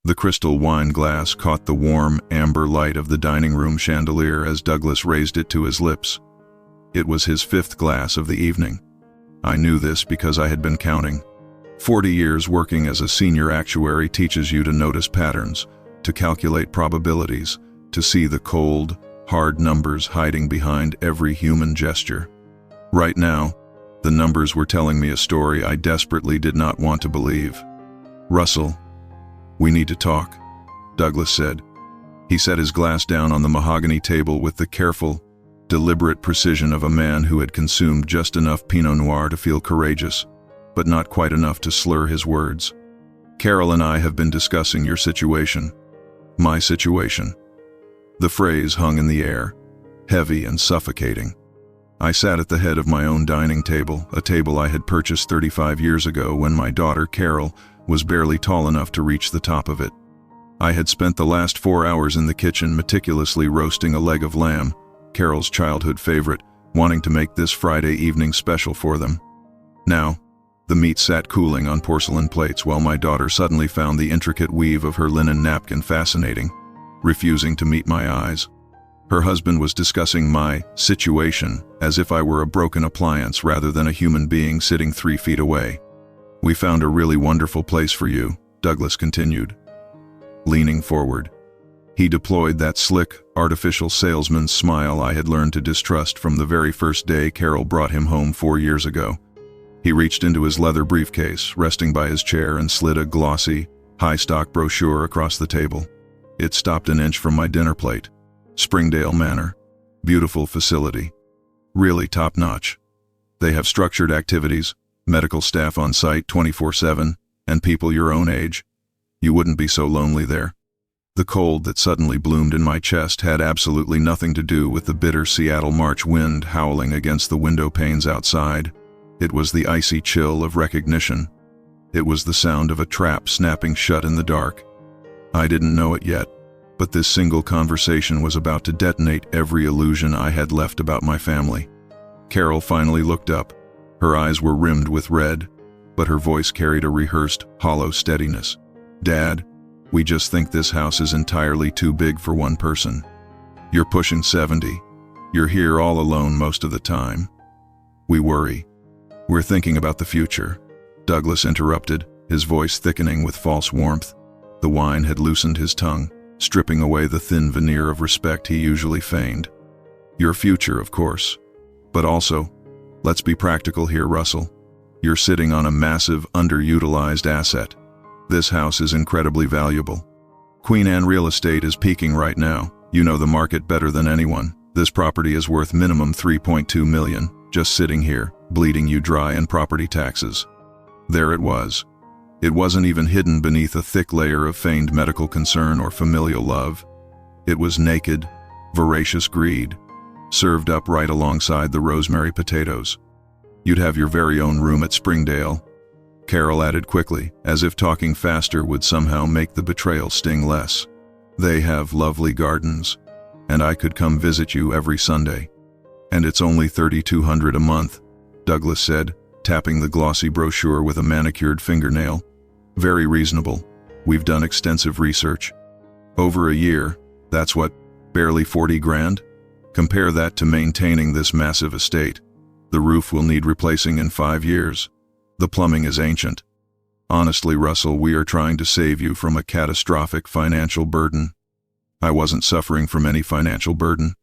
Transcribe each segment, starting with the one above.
The crystal wine glass caught the warm, amber light of the dining room chandelier as Douglas raised it to his lips. It was his 5th glass of the evening. I knew this because I had been counting. 40 years working as a senior actuary teaches you to notice patterns, to calculate probabilities, to see the cold, hard numbers hiding behind every human gesture. Right now, the numbers were telling me a story I desperately did not want to believe. "Russell, we need to talk," Douglas said. He set his glass down on the mahogany table with the careful, deliberate precision of a man who had consumed just enough Pinot Noir to feel courageous, but not quite enough to slur his words. "Carol and I have been discussing your situation. My situation." The phrase hung in the air, heavy and suffocating. I sat at the head of my own dining table, a table I had purchased 35 years ago when my daughter, Carol, was barely tall enough to reach the top of it. I had spent the last 4 hours in the kitchen meticulously roasting a leg of lamb, Carol's childhood favorite, wanting to make this Friday evening special for them. Now, the meat sat cooling on porcelain plates while my daughter suddenly found the intricate weave of her linen napkin fascinating, refusing to meet my eyes. Her husband was discussing my situation as if I were a broken appliance rather than a human being sitting 3 feet away. "We found a really wonderful place for you," Douglas continued, leaning forward. He deployed that slick, artificial salesman's smile I had learned to distrust from the very first day Carol brought him home 4 years ago. He reached into his leather briefcase, resting by his chair, and slid a glossy, high-stock brochure across the table. It stopped an inch from my dinner plate. "Springdale Manor. Beautiful facility. Really top-notch. They have structured activities, medical staff on site 24/7, and people your own age. You wouldn't be so lonely there." The cold that suddenly bloomed in my chest had absolutely nothing to do with the bitter Seattle March wind howling against the window panes outside. It was the icy chill of recognition. It was the sound of a trap snapping shut in the dark. I didn't know it yet, but this single conversation was about to detonate every illusion I had left about my family. Carol finally looked up. Her eyes were rimmed with red, but her voice carried a rehearsed, hollow steadiness. "Dad, we just think this house is entirely too big for one person. You're pushing 70. You're here all alone most of the time. We worry. We're thinking about the future." Douglas interrupted, his voice thickening with false warmth. The wine had loosened his tongue, stripping away the thin veneer of respect he usually feigned. "Your future, of course. But also, let's be practical here, Russell. You're sitting on a massive, underutilized asset. This house is incredibly valuable. Queen Anne real estate is peaking right now. You know the market better than anyone. This property is worth minimum $3.2 million, just sitting here, bleeding you dry in property taxes." There it was. It wasn't even hidden beneath a thick layer of feigned medical concern or familial love. It was naked, voracious greed, served up right alongside the rosemary potatoes. "You'd have your very own room at Springdale," Carol added quickly, as if talking faster would somehow make the betrayal sting less. "They have lovely gardens, and I could come visit you every Sunday. And it's only $3,200 a month," Douglas said, tapping the glossy brochure with a manicured fingernail. "Very reasonable. We've done extensive research. Over a year, that's what, barely 40 grand? Compare that to maintaining this massive estate. The roof will need replacing in 5 years. The plumbing is ancient. Honestly, Russell, we are trying to save you from a catastrophic financial burden." I wasn't suffering from any financial burden.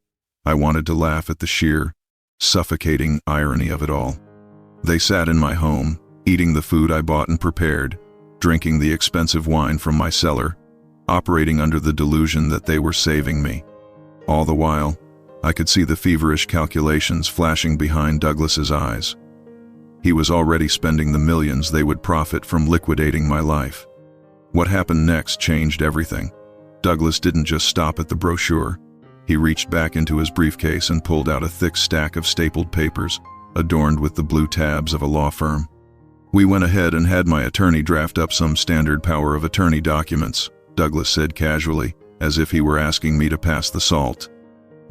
I wanted to laugh at the sheer, suffocating irony of it all. They sat in my home, eating the food I bought and prepared, drinking the expensive wine from my cellar, operating under the delusion that they were saving me. All the while, I could see the feverish calculations flashing behind Douglas's eyes. He was already spending the millions they would profit from liquidating my life. What happened next changed everything. Douglas didn't just stop at the brochure. He reached back into his briefcase and pulled out a thick stack of stapled papers, adorned with the blue tabs of a law firm. "We went ahead and had my attorney draft up some standard power of attorney documents," Douglas said casually, as if he were asking me to pass the salt.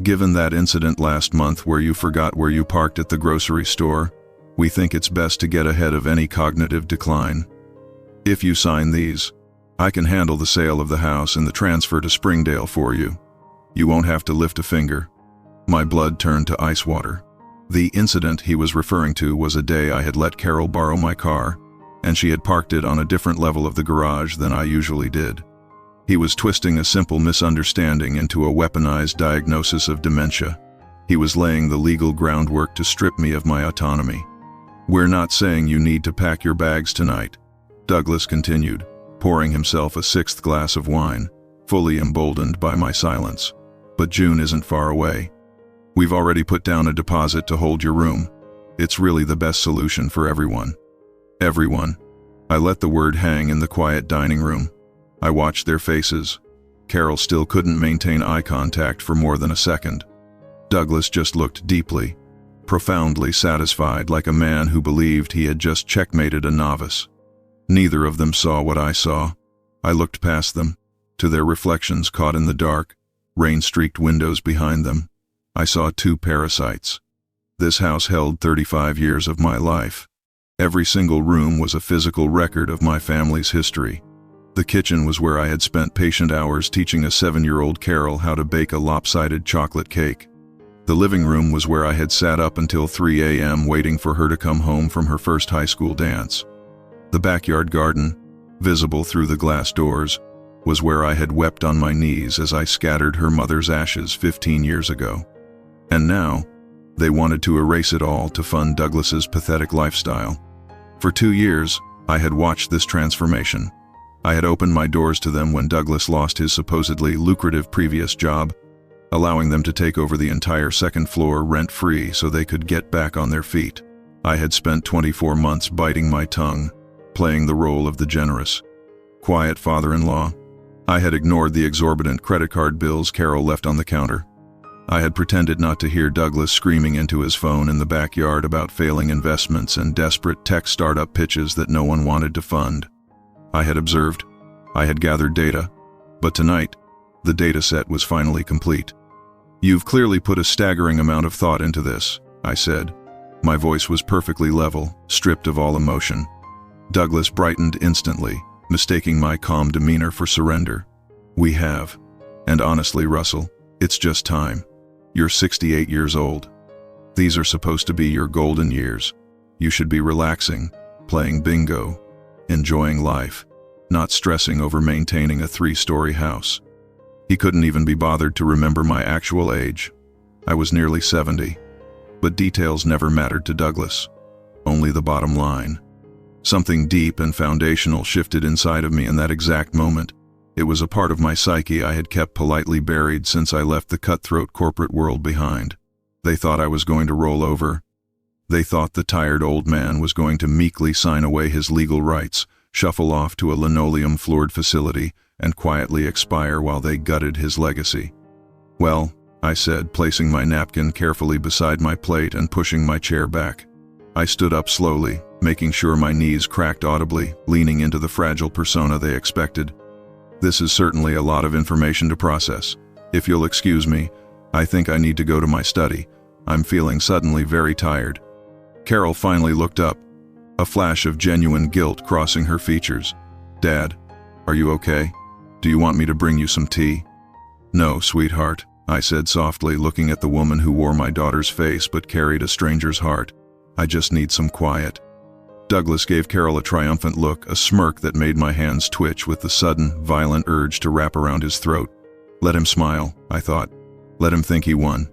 "Given that incident last month where you forgot where you parked at the grocery store, we think it's best to get ahead of any cognitive decline. If you sign these, I can handle the sale of the house and the transfer to Springdale for you. You won't have to lift a finger." My blood turned to ice water. The incident he was referring to was a day I had let Carol borrow my car, and she had parked it on a different level of the garage than I usually did. He was twisting a simple misunderstanding into a weaponized diagnosis of dementia. He was laying the legal groundwork to strip me of my autonomy. "We're not saying you need to pack your bags tonight," Douglas continued, pouring himself a sixth glass of wine, fully emboldened by my silence. "But June isn't far away. We've already put down a deposit to hold your room. It's really the best solution for everyone." Everyone. I let the word hang in the quiet dining room. I watched their faces. Carol still couldn't maintain eye contact for more than a second. Douglas just looked deeply, profoundly satisfied, like a man who believed he had just checkmated a novice. Neither of them saw what I saw. I looked past them, to their reflections caught in the dark, rain-streaked windows behind them. I saw two parasites. This house held 35 years of my life. Every single room was a physical record of my family's history. The kitchen was where I had spent patient hours teaching a 7-year-old Carol how to bake a lopsided chocolate cake. The living room was where I had sat up until 3 a.m. waiting for her to come home from her first high school dance. The backyard garden, visible through the glass doors, was where I had wept on my knees as I scattered her mother's ashes 15 years ago. And now, they wanted to erase it all to fund Douglas's pathetic lifestyle. For 2 years, I had watched this transformation. I had opened my doors to them when Douglas lost his supposedly lucrative previous job, allowing them to take over the entire second floor rent-free so they could get back on their feet. I had spent 24 months biting my tongue, playing the role of the generous, quiet father-in-law. I had ignored the exorbitant credit card bills Carol left on the counter. I had pretended not to hear Douglas screaming into his phone in the backyard about failing investments and desperate tech startup pitches that no one wanted to fund. I had observed. I had gathered data. But tonight, the data set was finally complete. "You've clearly put a staggering amount of thought into this," I said. My voice was perfectly level, stripped of all emotion. Douglas brightened instantly, mistaking my calm demeanor for surrender. "We have. And honestly, Russell, it's just time. You're 68 years old. These are supposed to be your golden years. You should be relaxing, playing bingo, enjoying life, not stressing over maintaining a 3-story house." He couldn't even be bothered to remember my actual age. I was nearly 70. But details never mattered to Douglas. Only the bottom line. Something deep and foundational shifted inside of me in that exact moment. It was a part of my psyche I had kept politely buried since I left the cutthroat corporate world behind. They thought I was going to roll over. They thought the tired old man was going to meekly sign away his legal rights, shuffle off to a linoleum-floored facility, and quietly expire while they gutted his legacy. "Well," I said, placing my napkin carefully beside my plate and pushing my chair back. I stood up slowly, making sure my knees cracked audibly, leaning into the fragile persona they expected. "This is certainly a lot of information to process. If you'll excuse me, I think I need to go to my study. I'm feeling suddenly very tired." Carol finally looked up, a flash of genuine guilt crossing her features. "Dad, are you okay? Do you want me to bring you some tea?" "No, sweetheart," I said softly, looking at the woman who wore my daughter's face but carried a stranger's heart. "I just need some quiet." Douglas gave Carol a triumphant look, a smirk that made my hands twitch with the sudden, violent urge to wrap around his throat. Let him smile, I thought. Let him think he won.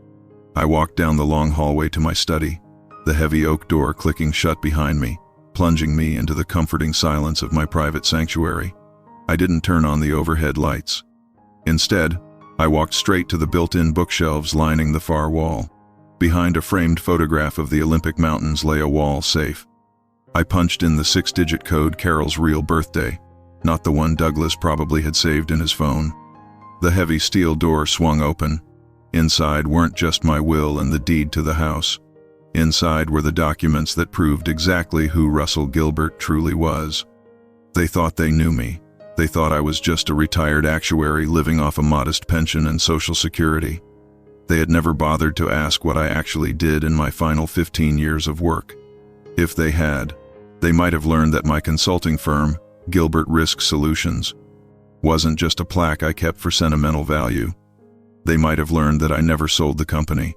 I walked down the long hallway to my study, the heavy oak door clicking shut behind me, plunging me into the comforting silence of my private sanctuary. I didn't turn on the overhead lights. Instead, I walked straight to the built-in bookshelves lining the far wall. Behind a framed photograph of the Olympic Mountains lay a wall safe. I punched in the 6-digit code Carol's real birthday, not the one Douglas probably had saved in his phone. The heavy steel door swung open. Inside weren't just my will and the deed to the house. Inside were the documents that proved exactly who Russell Gilbert truly was. They thought they knew me. They thought I was just a retired actuary living off a modest pension and Social Security. They had never bothered to ask what I actually did in my final 15 years of work. If they had, they might have learned that my consulting firm, Gilbert Risk Solutions, wasn't just a plaque I kept for sentimental value. They might have learned that I never sold the company.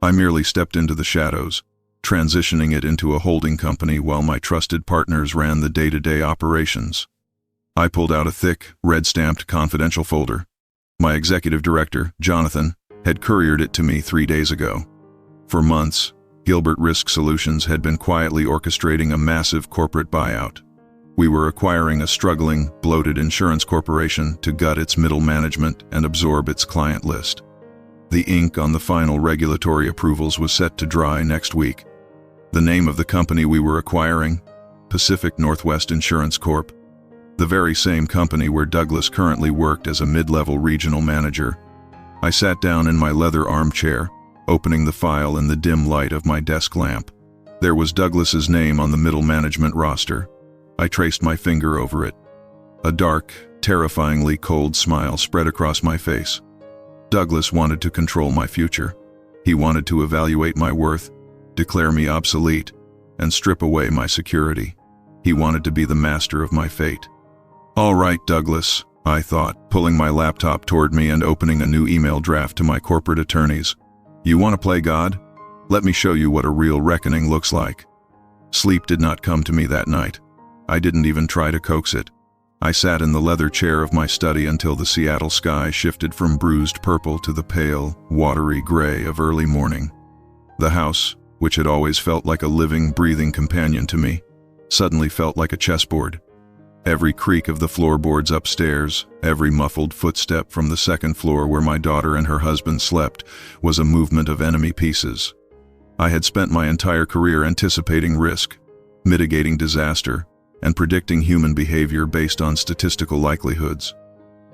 I merely stepped into the shadows, transitioning it into a holding company while my trusted partners ran the day-to-day operations. I pulled out a thick, red-stamped confidential folder. My executive director, Jonathan, had couriered it to me 3 days ago. For months, Gilbert Risk Solutions had been quietly orchestrating a massive corporate buyout. We were acquiring a struggling, bloated insurance corporation to gut its middle management and absorb its client list. The ink on the final regulatory approvals was set to dry next week. The name of the company we were acquiring? Pacific Northwest Insurance Corp. The very same company where Douglas currently worked as a mid-level regional manager. I sat down in my leather armchair, opening the file in the dim light of my desk lamp. There was Douglas's name on the middle management roster. I traced my finger over it. A dark, terrifyingly cold smile spread across my face. Douglas wanted to control my future. He wanted to evaluate my worth, declare me obsolete, and strip away my security. He wanted to be the master of my fate. "All right, Douglas," I thought, pulling my laptop toward me and opening a new email draft to my corporate attorneys. "You want to play God? Let me show you what a real reckoning looks like." Sleep did not come to me that night. I didn't even try to coax it. I sat in the leather chair of my study until the Seattle sky shifted from bruised purple to the pale, watery gray of early morning. The house, which had always felt like a living, breathing companion to me, suddenly felt like a chessboard. Every creak of the floorboards upstairs, every muffled footstep from the second floor where my daughter and her husband slept, was a movement of enemy pieces. I had spent my entire career anticipating risk, mitigating disaster, and predicting human behavior based on statistical likelihoods.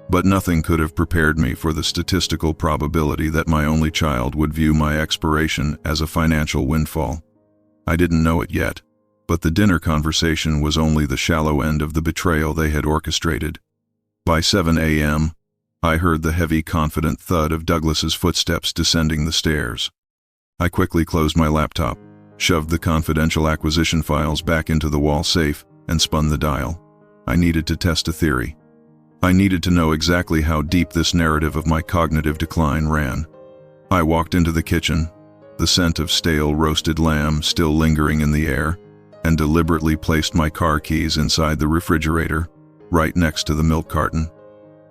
But nothing could have prepared me for the statistical probability that my only child would view my expiration as a financial windfall. I didn't know it yet, but the dinner conversation was only the shallow end of the betrayal they had orchestrated. By 7 a.m., I heard the heavy, confident thud of Douglas's footsteps descending the stairs. I quickly closed my laptop, shoved the confidential acquisition files back into the wall safe, and spun the dial. I needed to test a theory. I needed to know exactly how deep this narrative of my cognitive decline ran. I walked into the kitchen, the scent of stale roasted lamb still lingering in the air, and deliberately placed my car keys inside the refrigerator, right next to the milk carton.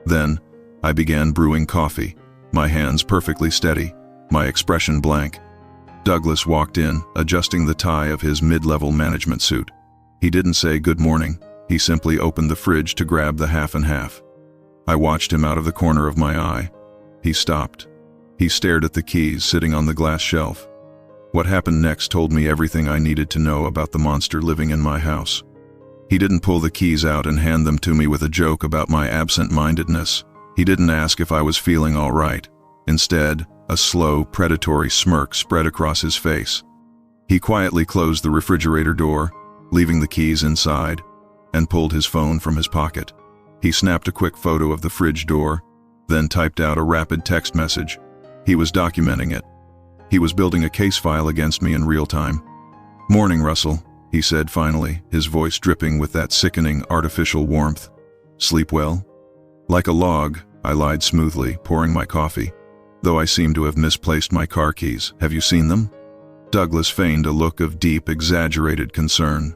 Then, I began brewing coffee, my hands perfectly steady, my expression blank. Douglas walked in, adjusting the tie of his mid-level management suit. He didn't say good morning. He simply opened the fridge to grab the half and half. I watched him out of the corner of my eye. He stopped. He stared at the keys sitting on the glass shelf. What happened next told me everything I needed to know about the monster living in my house. He didn't pull the keys out and hand them to me with a joke about my absent-mindedness. He didn't ask if I was feeling all right. Instead, a slow, predatory smirk spread across his face. He quietly closed the refrigerator door, leaving the keys inside, and pulled his phone from his pocket. He snapped a quick photo of the fridge door, then typed out a rapid text message. He was documenting it. He was building a case file against me in real time. "Morning, Russell," he said finally, his voice dripping with that sickening, artificial warmth. "Sleep well?" "Like a log," I lied smoothly, pouring my coffee. "Though I seem to have misplaced my car keys. Have you seen them?" Douglas feigned a look of deep, exaggerated concern.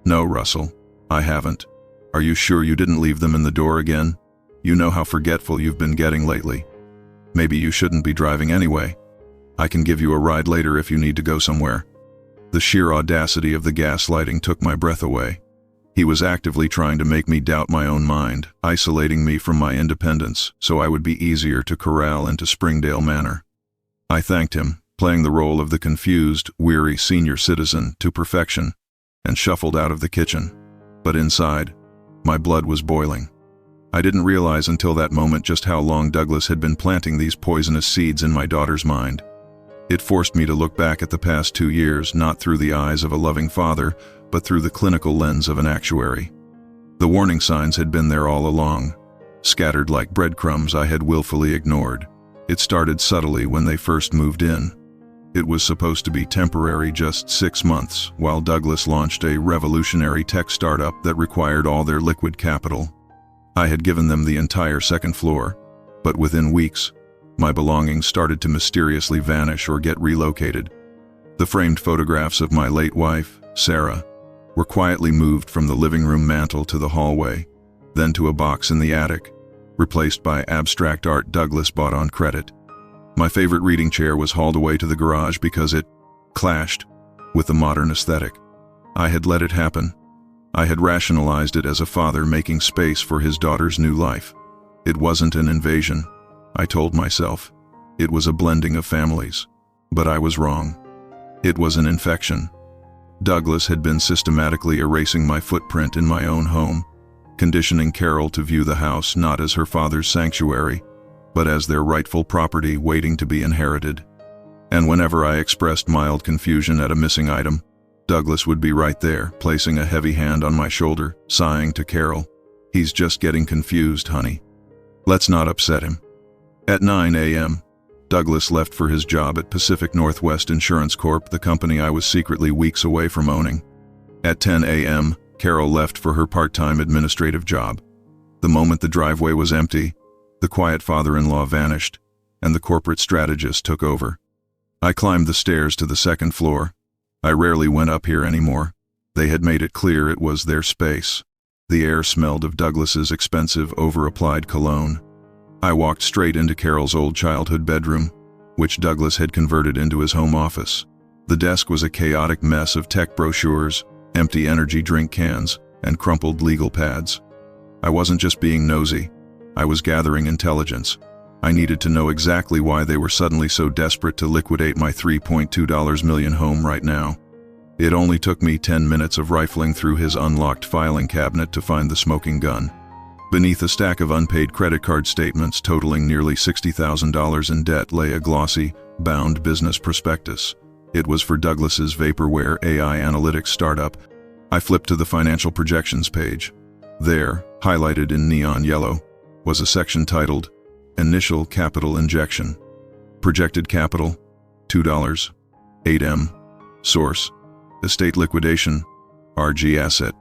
"No, Russell, I haven't. Are you sure you didn't leave them in the door again? You know how forgetful you've been getting lately. Maybe you shouldn't be driving anyway. I can give you a ride later if you need to go somewhere." The sheer audacity of the gaslighting took my breath away. He was actively trying to make me doubt my own mind, isolating me from my independence so I would be easier to corral into Springdale Manor. I thanked him, playing the role of the confused, weary senior citizen to perfection, and shuffled out of the kitchen. But inside, my blood was boiling. I didn't realize until that moment just how long Douglas had been planting these poisonous seeds in my daughter's mind. It forced me to look back at the past 2 years not through the eyes of a loving father, but through the clinical lens of an actuary. The warning signs had been there all along, scattered like breadcrumbs I had willfully ignored. It started subtly when they first moved in. It was supposed to be temporary, just 6 months, while Douglas launched a revolutionary tech startup that required all their liquid capital. I had given them the entire second floor, but within weeks, my belongings started to mysteriously vanish or get relocated. The framed photographs of my late wife, Sarah, were quietly moved from the living room mantel to the hallway, then to a box in the attic, replaced by abstract art Douglas bought on credit. My favorite reading chair was hauled away to the garage because it clashed with the modern aesthetic. I had let it happen. I had rationalized it as a father making space for his daughter's new life. It wasn't an invasion, I told myself. It was a blending of families. But I was wrong. It was an infection. Douglas had been systematically erasing my footprint in my own home, conditioning Carol to view the house not as her father's sanctuary, but as their rightful property waiting to be inherited. And whenever I expressed mild confusion at a missing item, Douglas would be right there, placing a heavy hand on my shoulder, sighing to Carol, "He's just getting confused, honey. Let's not upset him." At 9 a.m., Douglas left for his job at Pacific Northwest Insurance Corp., the company I was secretly weeks away from owning. At 10 a.m., Carol left for her part-time administrative job. The moment the driveway was empty, the quiet father-in-law vanished, and the corporate strategist took over. I climbed the stairs to the second floor. I rarely went up here anymore. They had made it clear it was their space. The air smelled of Douglas's expensive, over-applied cologne. I walked straight into Carol's old childhood bedroom, which Douglas had converted into his home office. The desk was a chaotic mess of tech brochures, empty energy drink cans, and crumpled legal pads. I wasn't just being nosy. I was gathering intelligence. I needed to know exactly why they were suddenly so desperate to liquidate my $3.2 million home right now. It only took me 10 minutes of rifling through his unlocked filing cabinet to find the smoking gun. Beneath a stack of unpaid credit card statements totaling nearly $60,000 in debt lay a glossy, bound business prospectus. It was for Douglas's vaporware AI analytics startup. I flipped to the financial projections page. There, highlighted in neon yellow, was a section titled Initial Capital Injection. Projected capital, $2. 8M. Source, estate liquidation, RG asset.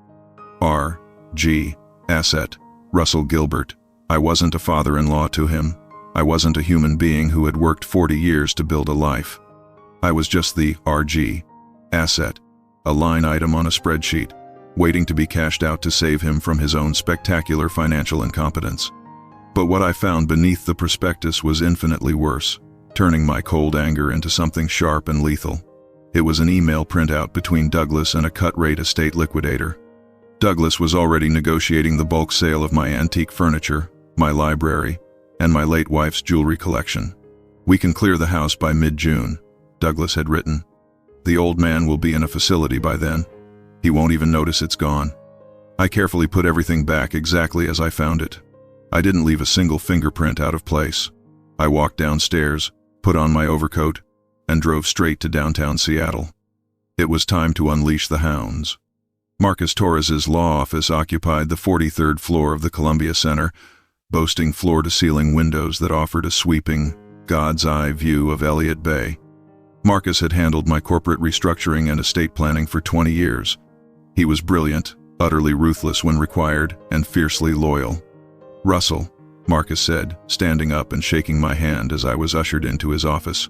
RG asset. Russell Gilbert. I wasn't a father-in-law to him. I wasn't a human being who had worked 40 years to build a life. I was just the RG asset, a line item on a spreadsheet, waiting to be cashed out to save him from his own spectacular financial incompetence. But what I found beneath the prospectus was infinitely worse, turning my cold anger into something sharp and lethal. It was an email printout between Douglas and a cut-rate estate liquidator. Douglas was already negotiating the bulk sale of my antique furniture, my library, and my late wife's jewelry collection. "We can clear the house by mid-June," Douglas had written. "The old man will be in a facility by then. He won't even notice it's gone." I carefully put everything back exactly as I found it. I didn't leave a single fingerprint out of place. I walked downstairs, put on my overcoat, and drove straight to downtown Seattle. It was time to unleash the hounds. Marcus Torres's law office occupied the 43rd floor of the Columbia Center, boasting floor-to-ceiling windows that offered a sweeping, God's-eye view of Elliott Bay. Marcus had handled my corporate restructuring and estate planning for 20 years. He was brilliant, utterly ruthless when required, and fiercely loyal. "Russell," Marcus said, standing up and shaking my hand as I was ushered into his office.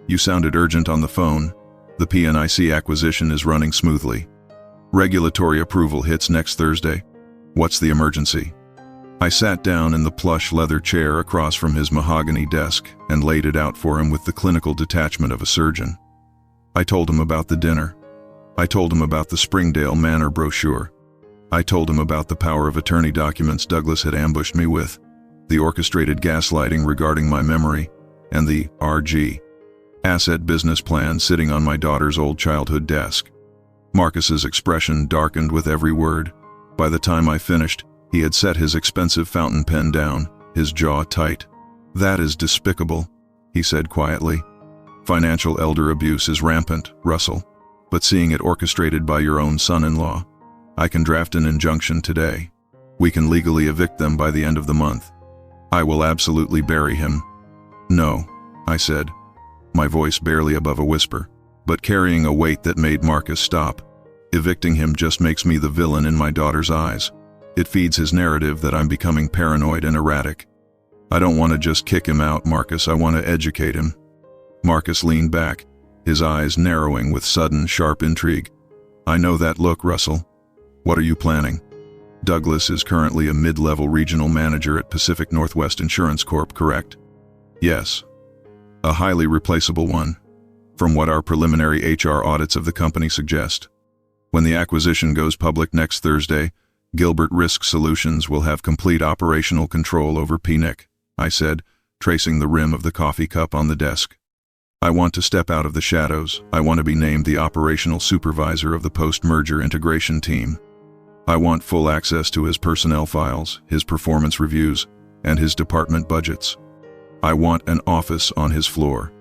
"You sounded urgent on the phone. The PNIC acquisition is running smoothly. Regulatory approval hits next Thursday. What's the emergency?" I sat down in the plush leather chair across from his mahogany desk and laid it out for him with the clinical detachment of a surgeon. I told him about the dinner. I told him about the Springdale Manor brochure. I told him about the power of attorney documents Douglas had ambushed me with, the orchestrated gaslighting regarding my memory, and the RG asset business plan sitting on my daughter's old childhood desk. Marcus's expression darkened with every word. By the time I finished, he had set his expensive fountain pen down, his jaw tight. "That is despicable," he said quietly. "Financial elder abuse is rampant, Russell, but seeing it orchestrated by your own son-in-law, I can draft an injunction today. We can legally evict them by the end of the month. I will absolutely bury him." "No," I said, my voice barely above a whisper, but carrying a weight that made Marcus stop. "Evicting him just makes me the villain in my daughter's eyes. It feeds his narrative that I'm becoming paranoid and erratic. I don't want to just kick him out, Marcus. I want to educate him. Marcus leaned back, his eyes narrowing with sudden, sharp intrigue. I know that look, Russell. What are you planning? Douglas is currently a mid-level regional manager at Pacific Northwest Insurance Corp., correct? Yes. A highly replaceable one, from what our preliminary HR audits of the company suggest. When the acquisition goes public next Thursday, Gilbert Risk Solutions will have complete operational control over PNIC, I said, tracing the rim of the coffee cup on the desk. I want to step out of the shadows. I want to be named the operational supervisor of the post-merger integration team. I want full access to his personnel files, his performance reviews, and his department budgets. I want an office on his floor.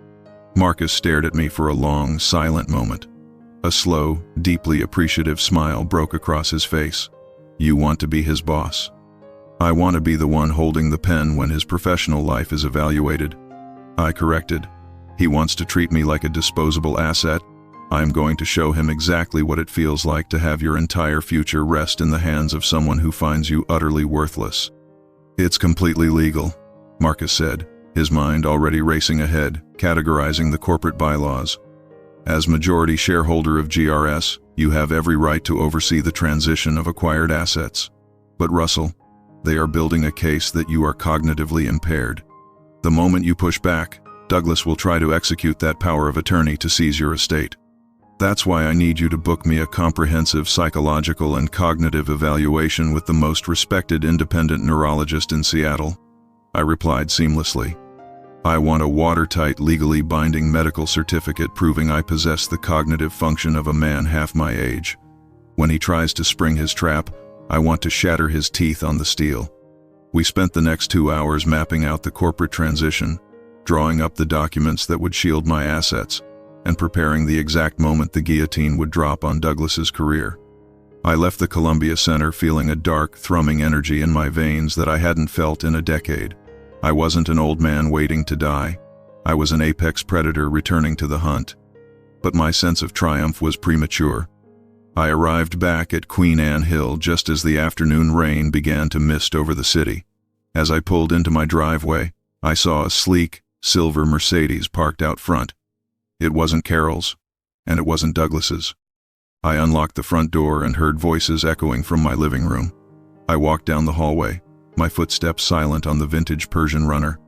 Marcus stared at me for a long, silent moment. A slow, deeply appreciative smile broke across his face. You want to be his boss. I want to be the one holding the pen when his professional life is evaluated. I corrected. He wants to treat me like a disposable asset. I'm going to show him exactly what it feels like to have your entire future rest in the hands of someone who finds you utterly worthless. It's completely legal, Marcus said, his mind already racing ahead, categorizing the corporate bylaws. As majority shareholder of GRS, you have every right to oversee the transition of acquired assets. But Russell, they are building a case that you are cognitively impaired. The moment you push back, Douglas will try to execute that power of attorney to seize your estate. That's why I need you to book me a comprehensive psychological and cognitive evaluation with the most respected independent neurologist in Seattle. I replied seamlessly. I want a watertight, legally binding medical certificate proving I possess the cognitive function of a man half my age. When he tries to spring his trap, I want to shatter his teeth on the steel. We spent the next 2 hours mapping out the corporate transition, drawing up the documents that would shield my assets, and preparing the exact moment the guillotine would drop on Douglas's career. I left the Columbia Center feeling a dark, thrumming energy in my veins that I hadn't felt in a decade. I wasn't an old man waiting to die. I was an apex predator returning to the hunt. But my sense of triumph was premature. I arrived back at Queen Anne Hill just as the afternoon rain began to mist over the city. As I pulled into my driveway, I saw a sleek, silver Mercedes parked out front. It wasn't Carol's, and it wasn't Douglas's. I unlocked the front door and heard voices echoing from my living room. I walked down the hallway, my footsteps silent on the vintage Persian runner.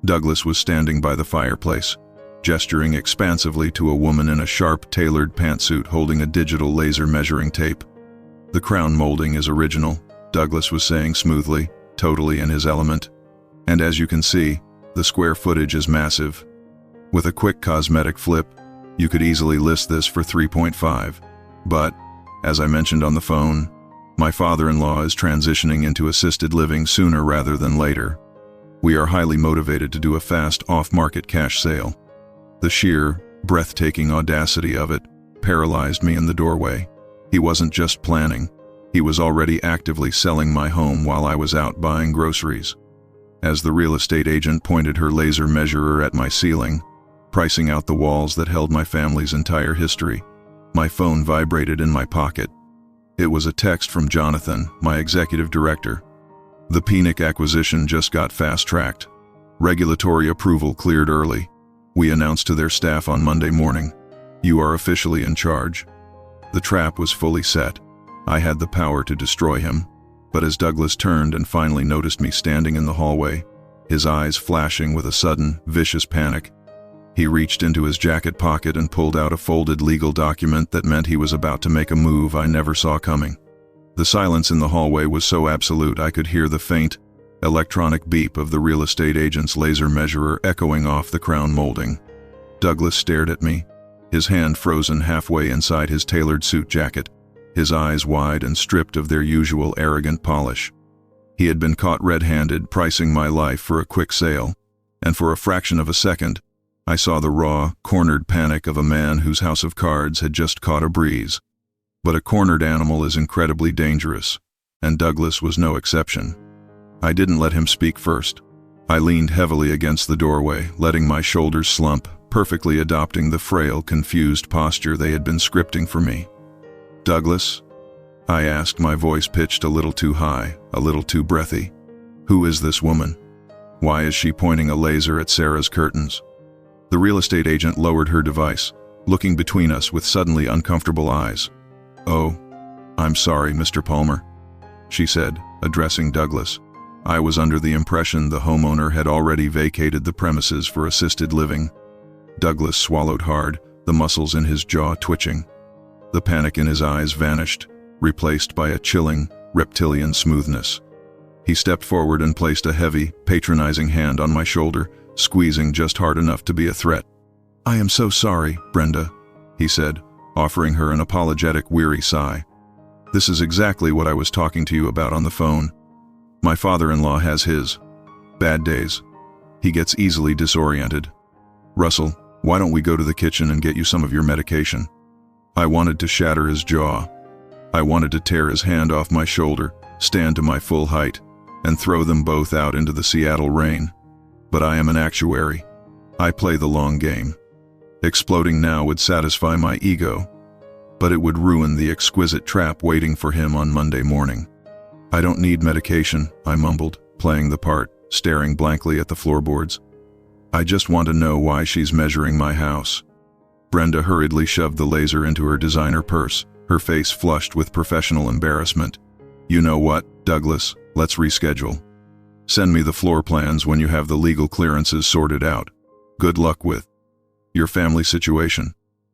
Douglas was standing by the fireplace, gesturing expansively to a woman in a sharp, tailored pantsuit holding a digital laser measuring tape. The crown molding is original, Douglas was saying smoothly, totally in his element. And as you can see, the square footage is massive. With a quick cosmetic flip, you could easily list this for 3.5. But, as I mentioned on the phone, my father-in-law is transitioning into assisted living sooner rather than later. We are highly motivated to do a fast off-market cash sale. The sheer, breathtaking audacity of it paralyzed me in the doorway. He wasn't just planning. He was already actively selling my home while I was out buying groceries. As the real estate agent pointed her laser measurer at my ceiling, pricing out the walls that held my family's entire history, my phone vibrated in my pocket. It was a text from Jonathan, my executive director. The PNIC acquisition just got fast-tracked. Regulatory approval cleared early. We announced to their staff on Monday morning, "You are officially in charge." The trap was fully set. I had the power to destroy him. But as Douglas turned and finally noticed me standing in the hallway, his eyes flashing with a sudden, vicious panic, he reached into his jacket pocket and pulled out a folded legal document that meant he was about to make a move I never saw coming. The silence in the hallway was so absolute I could hear the faint, electronic beep of the real estate agent's laser measurer echoing off the crown molding. Douglas stared at me, his hand frozen halfway inside his tailored suit jacket, his eyes wide and stripped of their usual arrogant polish. He had been caught red-handed pricing my life for a quick sale, and for a fraction of a second, I saw the raw, cornered panic of a man whose house of cards had just caught a breeze. But a cornered animal is incredibly dangerous, and Douglas was no exception. I didn't let him speak first. I leaned heavily against the doorway, letting my shoulders slump, perfectly adopting the frail, confused posture they had been scripting for me. "Douglas, I asked, my voice pitched a little too high, a little too breathy. Who is this woman? Why is she pointing a laser at Sarah's curtains? The real estate agent lowered her device, looking between us with suddenly uncomfortable eyes. "Oh, I'm sorry, Mr. Palmer," she said, addressing Douglas. I was under the impression the homeowner had already vacated the premises for assisted living. Douglas swallowed hard, the muscles in his jaw twitching. The panic in his eyes vanished, replaced by a chilling, reptilian smoothness. He stepped forward and placed a heavy, patronizing hand on my shoulder, squeezing just hard enough to be a threat. "I am so sorry, Brenda," he said, offering her an apologetic, weary sigh. "This is exactly what I was talking to you about on the phone. My father-in-law has his bad days. He gets easily disoriented. Russell, why don't we go to the kitchen and get you some of your medication?" I wanted to shatter his jaw. I wanted to tear his hand off my shoulder, stand to my full height, and throw them both out into the Seattle rain. But I am an actuary. I play the long game. Exploding now would satisfy my ego, but it would ruin the exquisite trap waiting for him on Monday morning. "I don't need medication," I mumbled, playing the part, staring blankly at the floorboards. "I just want to know why she's measuring my house." Brenda hurriedly shoved the laser into her designer purse, her face flushed with professional embarrassment. "You know what, Douglas, let's reschedule. Send me the floor plans when you have the legal clearances sorted out. Good luck with your family situation."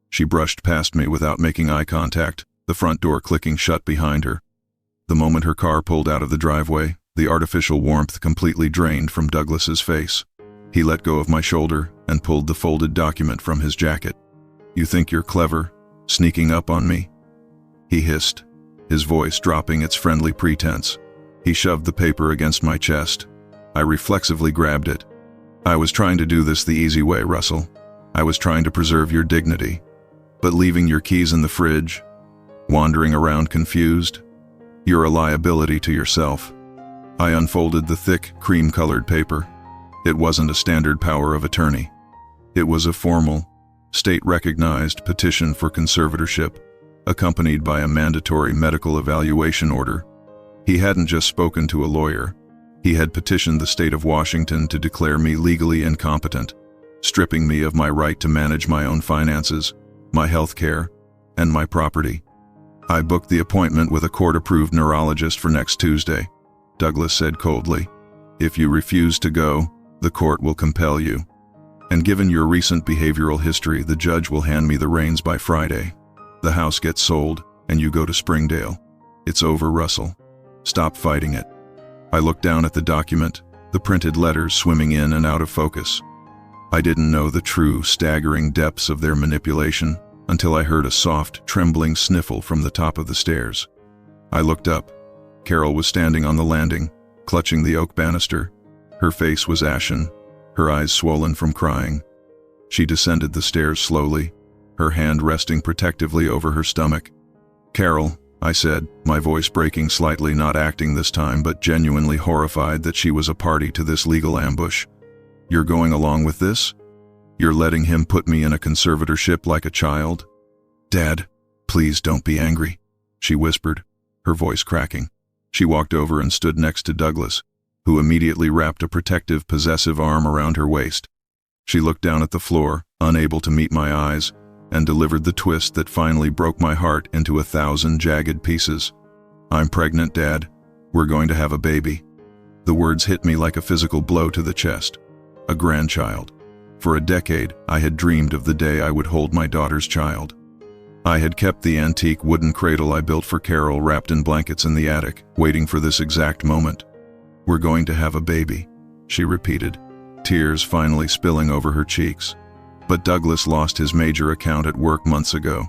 She brushed past me without making eye contact, the front door clicking shut behind her. The moment her car pulled out of the driveway, the artificial warmth completely drained from Douglas's face. He let go of my shoulder and pulled the folded document from his jacket. "You think you're clever, sneaking up on me?" he hissed, his voice dropping its friendly pretense. He shoved the paper against my chest. I reflexively grabbed it. "I was trying to do this the easy way, Russell. I was trying to preserve your dignity. But leaving your keys in the fridge, wandering around confused, you're a liability to yourself." I unfolded the thick, cream-colored paper. It wasn't a standard power of attorney. It was a formal, state-recognized petition for conservatorship, accompanied by a mandatory medical evaluation order. He hadn't just spoken to a lawyer. He had petitioned the state of Washington to declare me legally incompetent, stripping me of my right to manage my own finances, my health care, and my property. "I booked the appointment with a court-approved neurologist for next Tuesday," Douglas said coldly. "If you refuse to go, the court will compel you. And given your recent behavioral history, the judge will hand me the reins by Friday. The house gets sold, and you go to Springdale. It's over, Russell. Stop fighting it." I looked down at the document, the printed letters swimming in and out of focus. I didn't know the true, staggering depths of their manipulation until I heard a soft, trembling sniffle from the top of the stairs. I looked up. Carol was standing on the landing, clutching the oak banister. Her face was ashen, her eyes swollen from crying. She descended the stairs slowly, her hand resting protectively over her stomach. "Carol," I said, my voice breaking slightly, not acting this time, but genuinely horrified that she was a party to this legal ambush. "You're going along with this? You're letting him put me in a conservatorship like a child?" "Dad, please don't be angry," she whispered, her voice cracking. She walked over and stood next to Douglas, who immediately wrapped a protective, possessive arm around her waist. She looked down at the floor, unable to meet my eyes, and delivered the twist that finally broke my heart into 1,000 jagged pieces. "I'm pregnant, Dad. We're going to have a baby." The words hit me like a physical blow to the chest. A grandchild. For a decade, I had dreamed of the day I would hold my daughter's child. I had kept the antique wooden cradle I built for Carol wrapped in blankets in the attic, waiting for this exact moment. "We're going to have a baby," she repeated, tears finally spilling over her cheeks. "But Douglas lost his major account at work months ago.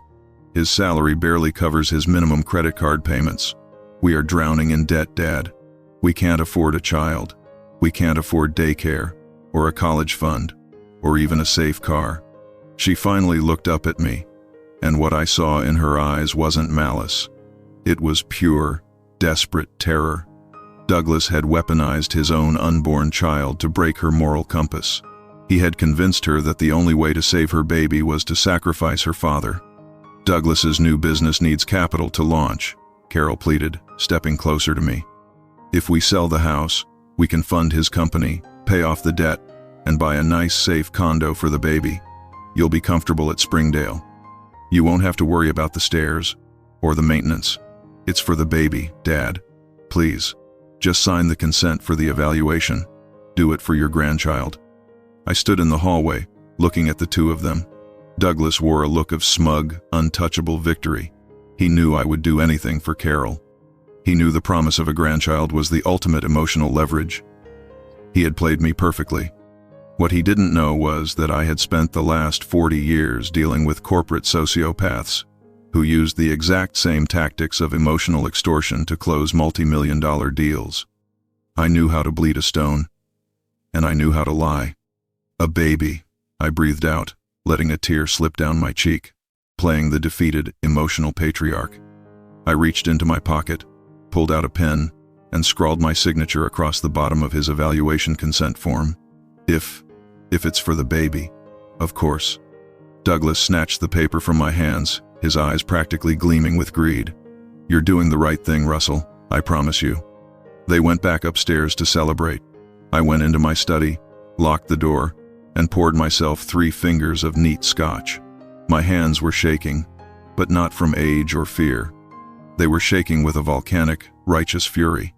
His salary barely covers his minimum credit card payments. We are drowning in debt, Dad. We can't afford a child. We can't afford daycare, or a college fund, or even a safe car." She finally looked up at me, and what I saw in her eyes wasn't malice. It was pure, desperate terror. Douglas had weaponized his own unborn child to break her moral compass. He had convinced her that the only way to save her baby was to sacrifice her father. "Douglas's new business needs capital to launch. Carol pleaded, stepping closer to me. If we sell the house, we can fund his company, pay off the debt, and buy a nice, safe condo for the baby. You'll be comfortable at Springdale. You won't have to worry about the stairs or the maintenance. It's for the baby, Dad. Please, just sign the consent for the evaluation. Do it for your grandchild. I stood in the hallway, looking at the two of them. Douglas wore a look of smug, untouchable victory. He knew I would do anything for Carol. He knew the promise of a grandchild was the ultimate emotional leverage. He had played me perfectly. What he didn't know was that I had spent the last 40 years dealing with corporate sociopaths who used the exact same tactics of emotional extortion to close multi-million-dollar deals. I knew how to bleed a stone, and I knew how to lie. A baby, I breathed out, letting a tear slip down my cheek, playing the defeated, emotional patriarch. I reached into my pocket, pulled out a pen, and scrawled my signature across the bottom of his evaluation consent form. If it's for the baby, of course. Douglas snatched the paper from my hands, his eyes practically gleaming with greed. You're doing the right thing, Russell, I promise you. They went back upstairs to celebrate. I went into my study, locked the door, and poured myself 3 fingers of neat scotch. My hands were shaking, but not from age or fear. They were shaking with a volcanic, righteous fury.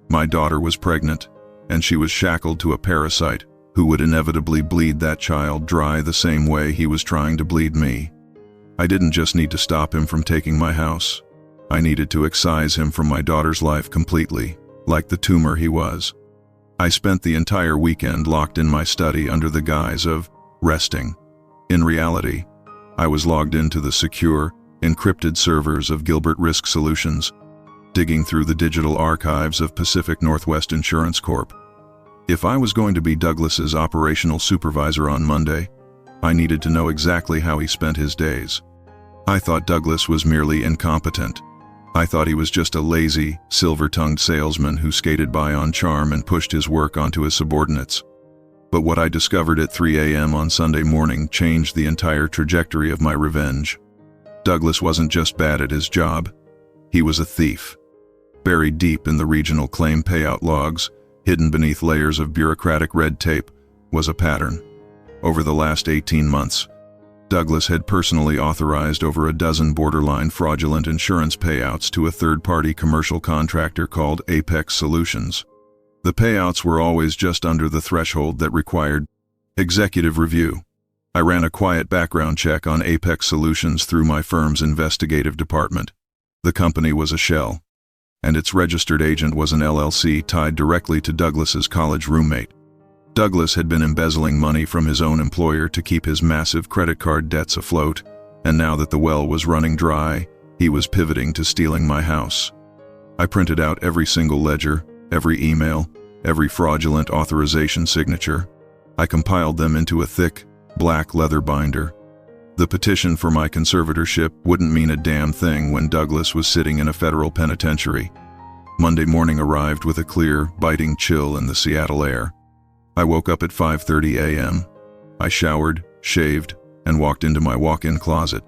My daughter was pregnant, and she was shackled to a parasite who would inevitably bleed that child dry the same way he was trying to bleed me. I didn't just need to stop him from taking my house. I needed to excise him from my daughter's life completely, like the tumor he was. I spent the entire weekend locked in my study under the guise of resting. In reality, I was logged into the secure, encrypted servers of Gilbert Risk Solutions, digging through the digital archives of Pacific Northwest Insurance Corp. If I was going to be Douglas's operational supervisor on Monday, I needed to know exactly how he spent his days. I thought Douglas was merely incompetent. I thought he was just a lazy, silver-tongued salesman who skated by on charm and pushed his work onto his subordinates. But what I discovered at 3 a.m. on Sunday morning changed the entire trajectory of my revenge. Douglas wasn't just bad at his job. He was a thief. Buried deep in the regional claim payout logs, hidden beneath layers of bureaucratic red tape, was a pattern. Over the last 18 months, Douglas had personally authorized over a dozen borderline fraudulent insurance payouts to a third-party commercial contractor called Apex Solutions. The payouts were always just under the threshold that required executive review. I ran a quiet background check on Apex Solutions through my firm's investigative department. The company was a shell, and its registered agent was an LLC tied directly to Douglas's college roommate. Douglas had been embezzling money from his own employer to keep his massive credit card debts afloat, and now that the well was running dry, he was pivoting to stealing my house. I printed out every single ledger, every email, every fraudulent authorization signature. I compiled them into a thick, black leather binder. The petition for my conservatorship wouldn't mean a damn thing when Douglas was sitting in a federal penitentiary. Monday morning arrived with a clear, biting chill in the Seattle air. I woke up at 5:30 a.m. I showered, shaved, and walked into my walk-in closet.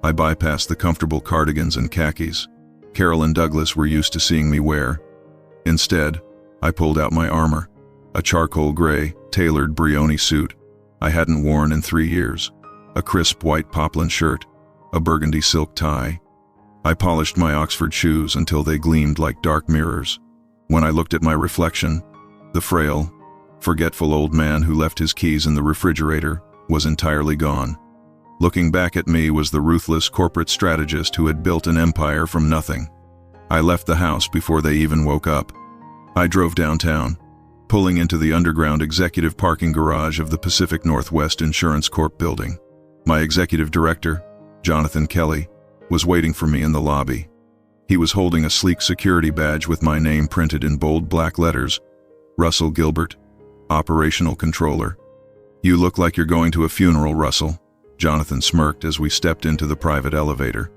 I bypassed the comfortable cardigans and khakis Carol and Douglas were used to seeing me wear. Instead, I pulled out my armor, a charcoal gray, tailored Brioni suit I hadn't worn in 3 years, a crisp white poplin shirt, a burgundy silk tie. I polished my Oxford shoes until they gleamed like dark mirrors. When I looked at my reflection, the frail, forgetful old man who left his keys in the refrigerator was entirely gone. Looking back at me was the ruthless corporate strategist who had built an empire from nothing. I left the house before they even woke up. I drove downtown, pulling into the underground executive parking garage of the Pacific Northwest Insurance Corp building. My executive director, Jonathan Kelly, was waiting for me in the lobby. He was holding a sleek security badge with my name printed in bold black letters, Russell Gilbert, Operational Controller. You look like you're going to a funeral, Russell, Jonathan smirked as we stepped into the private elevator.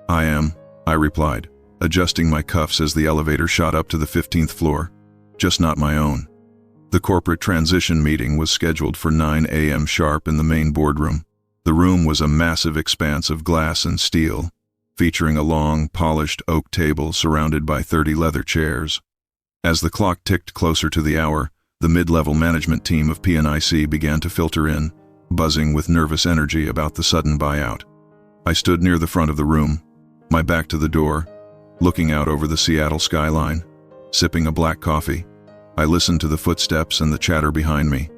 I am, I replied, adjusting my cuffs as the elevator shot up to the 15th floor, just not my own. The corporate transition meeting was scheduled for 9 a.m. sharp in the main boardroom. The room was a massive expanse of glass and steel, featuring a long, polished oak table surrounded by 30 leather chairs. As the clock ticked closer to the hour, the mid-level management team of PNIC began to filter in, buzzing with nervous energy about the sudden buyout. I stood near the front of the room, my back to the door, looking out over the Seattle skyline, sipping a black coffee. I listened to the footsteps and the chatter behind me.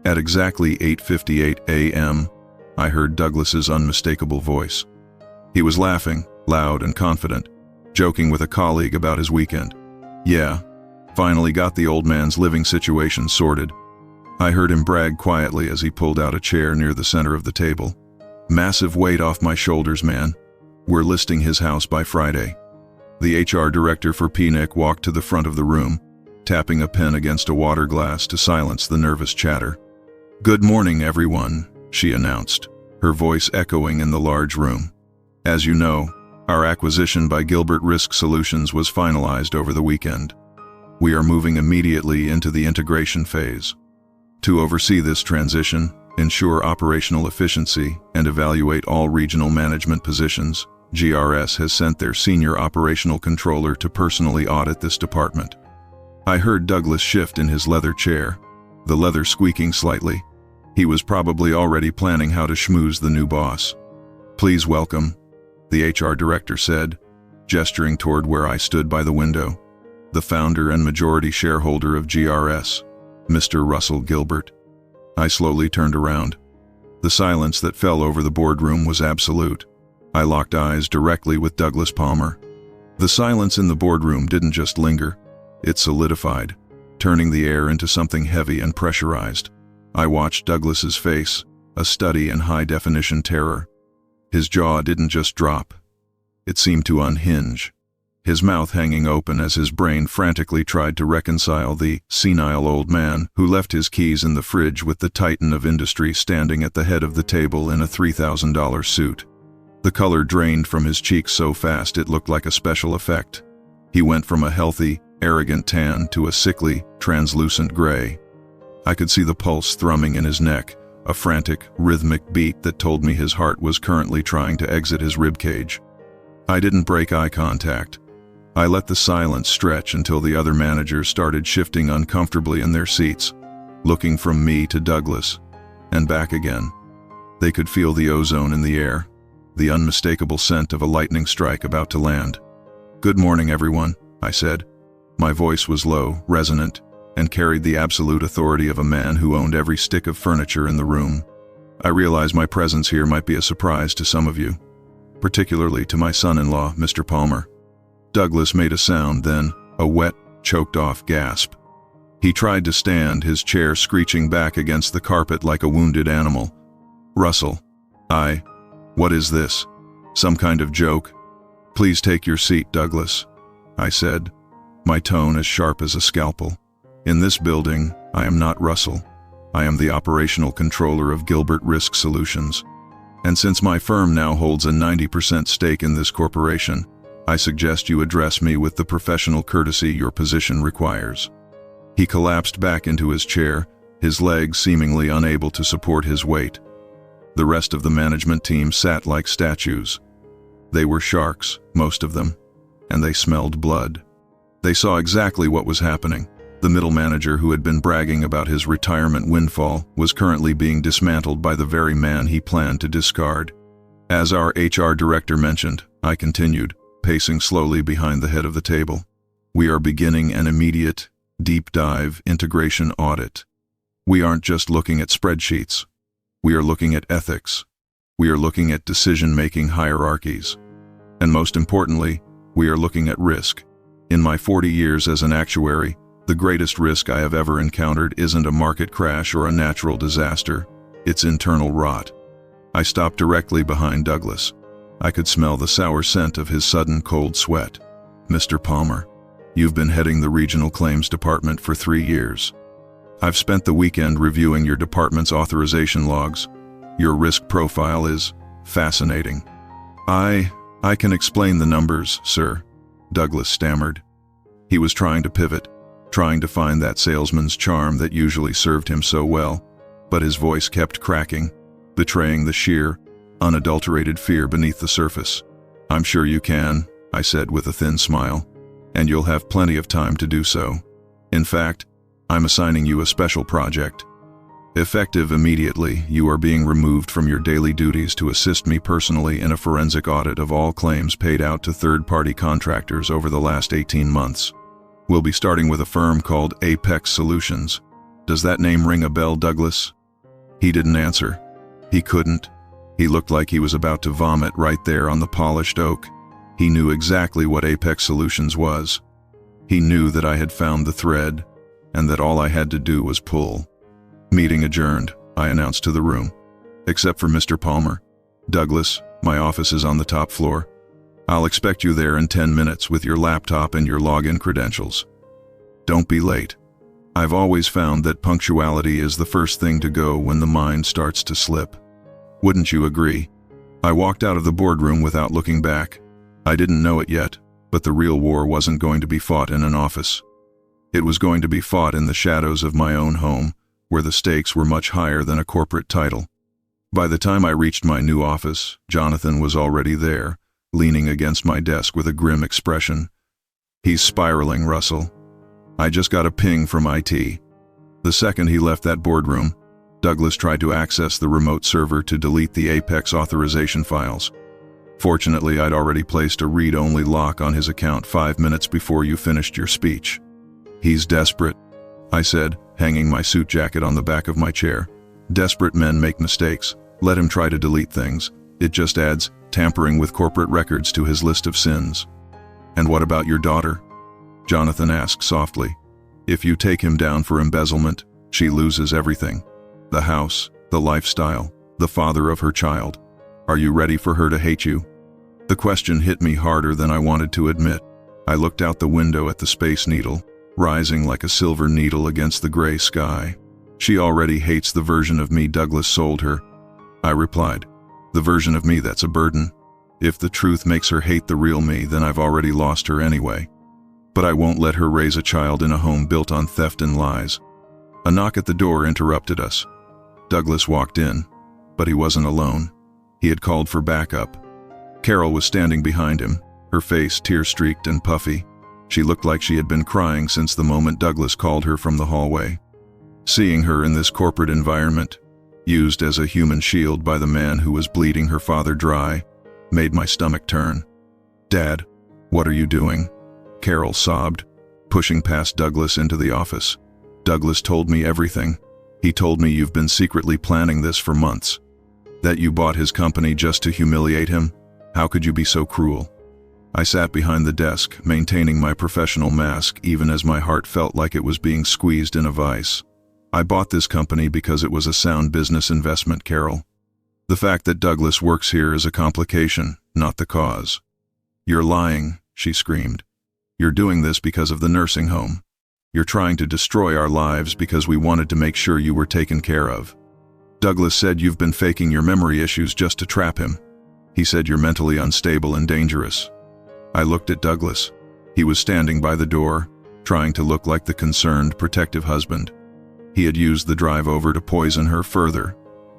At exactly 8:58 a.m., I heard Douglas's unmistakable voice. He was laughing, loud and confident, joking with a colleague about his weekend. Yeah, finally got the old man's living situation sorted. I heard him brag quietly as he pulled out a chair near the center of the table. Massive weight off my shoulders, man. We're listing his house by Friday. The HR director for PNIC walked to the front of the room, tapping a pen against a water glass to silence the nervous chatter. "Good morning, everyone," she announced, her voice echoing in the large room. "As you know, our acquisition by Gilbert Risk Solutions was finalized over the weekend. We are moving immediately into the integration phase. To oversee this transition, ensure operational efficiency, and evaluate all regional management positions, GRS has sent their senior operational controller to personally audit this department." I heard Douglas shift in his leather chair, the leather squeaking slightly. He was probably already planning how to schmooze the new boss. "Please welcome," the HR director said, gesturing toward where I stood by the window, "the founder and majority shareholder of GRS, Mr. Russell Gilbert." I slowly turned around. The silence that fell over the boardroom was absolute. I locked eyes directly with Douglas Palmer. The silence in the boardroom didn't just linger, it solidified, turning the air into something heavy and pressurized. I watched Douglas's face, a study in high-definition terror. His jaw didn't just drop. It seemed to unhinge, his mouth hanging open as his brain frantically tried to reconcile the senile old man who left his keys in the fridge with the titan of industry standing at the head of the table in a $3,000 suit. The color drained from his cheeks so fast it looked like a special effect. He went from a healthy, arrogant tan to a sickly, translucent gray. I could see the pulse thrumming in his neck, a frantic, rhythmic beat that told me his heart was currently trying to exit his ribcage. I didn't break eye contact. I let the silence stretch until the other managers started shifting uncomfortably in their seats, looking from me to Douglas, and back again. They could feel the ozone in the air, the unmistakable scent of a lightning strike about to land. "Good morning, everyone," I said. My voice was low, resonant, and carried the absolute authority of a man who owned every stick of furniture in the room. I realize my presence here might be a surprise to some of you, particularly to my son-in-law, Mr. Palmer. Douglas made a sound, then a wet, choked-off gasp. He tried to stand, his chair screeching back against the carpet like a wounded animal. "Russell, what is this? Some kind of joke?" "Please take your seat, Douglas," I said, my tone as sharp as a scalpel. "In this building, I am not Russell. I am the operational controller of Gilbert Risk Solutions. And since my firm now holds a 90% stake in this corporation, I suggest you address me with the professional courtesy your position requires." He collapsed back into his chair, his legs seemingly unable to support his weight. The rest of the management team sat like statues. They were sharks, most of them, and they smelled blood. They saw exactly what was happening. The middle manager who had been bragging about his retirement windfall was currently being dismantled by the very man he planned to discard. As our HR director mentioned, I continued, pacing slowly behind the head of the table. "We are beginning an immediate, deep dive integration audit. We aren't just looking at spreadsheets. We are looking at ethics. We are looking at decision-making hierarchies. And most importantly, we are looking at risk. In my 40 years as an actuary, the greatest risk I have ever encountered isn't a market crash or a natural disaster, it's internal rot." I stopped directly behind Douglas. I could smell the sour scent of his sudden cold sweat. "Mr. Palmer, you've been heading the regional claims department for 3 years. I've spent the weekend reviewing your department's authorization logs. Your risk profile is fascinating." I can explain the numbers, sir," Douglas stammered. He was trying to pivot, trying to find that salesman's charm that usually served him so well, but his voice kept cracking, betraying the sheer, unadulterated fear beneath the surface. I'm sure you can, I said with a thin smile. And you'll have plenty of time to do so. In fact, I'm assigning you a special project. Effective immediately, you are being removed from your daily duties to assist me personally in a forensic audit of all claims paid out to third-party contractors over the last 18 months. We'll be starting with a firm called Apex Solutions. Does that name ring a bell, Douglas? He didn't answer. He couldn't. He looked like he was about to vomit right there on the polished oak. He knew exactly what Apex Solutions was. He knew that I had found the thread, and that all I had to do was pull. Meeting adjourned, I announced to the room. Except for Mr. Palmer. Douglas, my office is on the top floor. I'll expect you there in 10 minutes with your laptop and your login credentials. Don't be late. I've always found that punctuality is the first thing to go when the mind starts to slip. Wouldn't you agree? I walked out of the boardroom without looking back. I didn't know it yet, but the real war wasn't going to be fought in an office. It was going to be fought in the shadows of my own home, where the stakes were much higher than a corporate title. By the time I reached my new office, Jonathan was already there, leaning against my desk with a grim expression. He's spiraling, Russell. I just got a ping from IT. The second he left that boardroom, Douglas tried to access the remote server to delete the Apex authorization files. Fortunately, I'd already placed a read-only lock on his account 5 minutes before you finished your speech. He's desperate, I said, hanging my suit jacket on the back of my chair. Desperate men make mistakes. Let him try to delete things. It just adds tampering with corporate records to his list of sins. And what about your daughter? Jonathan asked softly. If you take him down for embezzlement, she loses everything. The house, the lifestyle, the father of her child. Are you ready for her to hate you? The question hit me harder than I wanted to admit. I looked out the window at the Space Needle, rising like a silver needle against the gray sky. She already hates the version of me Douglas sold her. I replied, the version of me that's a burden. If the truth makes her hate the real me, then I've already lost her anyway. But I won't let her raise a child in a home built on theft and lies. A knock at the door interrupted us. Douglas walked in, but he wasn't alone. He had called for backup. Carol was standing behind him, her face tear-streaked and puffy. She looked like she had been crying since the moment Douglas called her from the hallway. Seeing her in this corporate environment, used as a human shield by the man who was bleeding her father dry, made my stomach turn. Dad, what are you doing? Carol sobbed, pushing past Douglas into the office. Douglas told me everything. He told me you've been secretly planning this for months. That you bought his company just to humiliate him? How could you be so cruel? I sat behind the desk, maintaining my professional mask even as my heart felt like it was being squeezed in a vice. I bought this company because it was a sound business investment, Carol. The fact that Douglas works here is a complication, not the cause. You're lying, she screamed. You're doing this because of the nursing home. You're trying to destroy our lives because we wanted to make sure you were taken care of. Douglas said you've been faking your memory issues just to trap him. He said you're mentally unstable and dangerous. I looked at Douglas. He was standing by the door, trying to look like the concerned, protective husband. He had used the drive over to poison her further,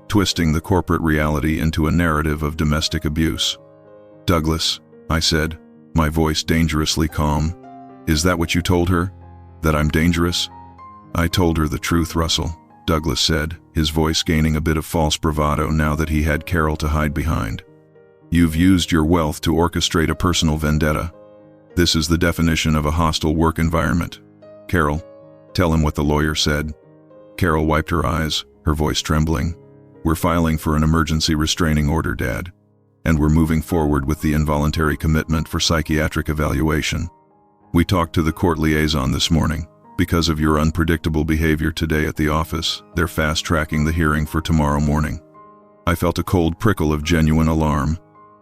twisting the corporate reality into a narrative of domestic abuse. Douglas, I said, my voice dangerously calm. Is that what you told her? That I'm dangerous? I told her the truth, Russell, Douglas said, his voice gaining a bit of false bravado now that he had Carol to hide behind. You've used your wealth to orchestrate a personal vendetta. This is the definition of a hostile work environment. Carol, tell him what the lawyer said. Carol wiped her eyes, her voice trembling. We're filing for an emergency restraining order, Dad. And we're moving forward with the involuntary commitment for psychiatric evaluation. We talked to the court liaison this morning. Because of your unpredictable behavior today at the office, they're fast-tracking the hearing for tomorrow morning. I felt a cold prickle of genuine alarm.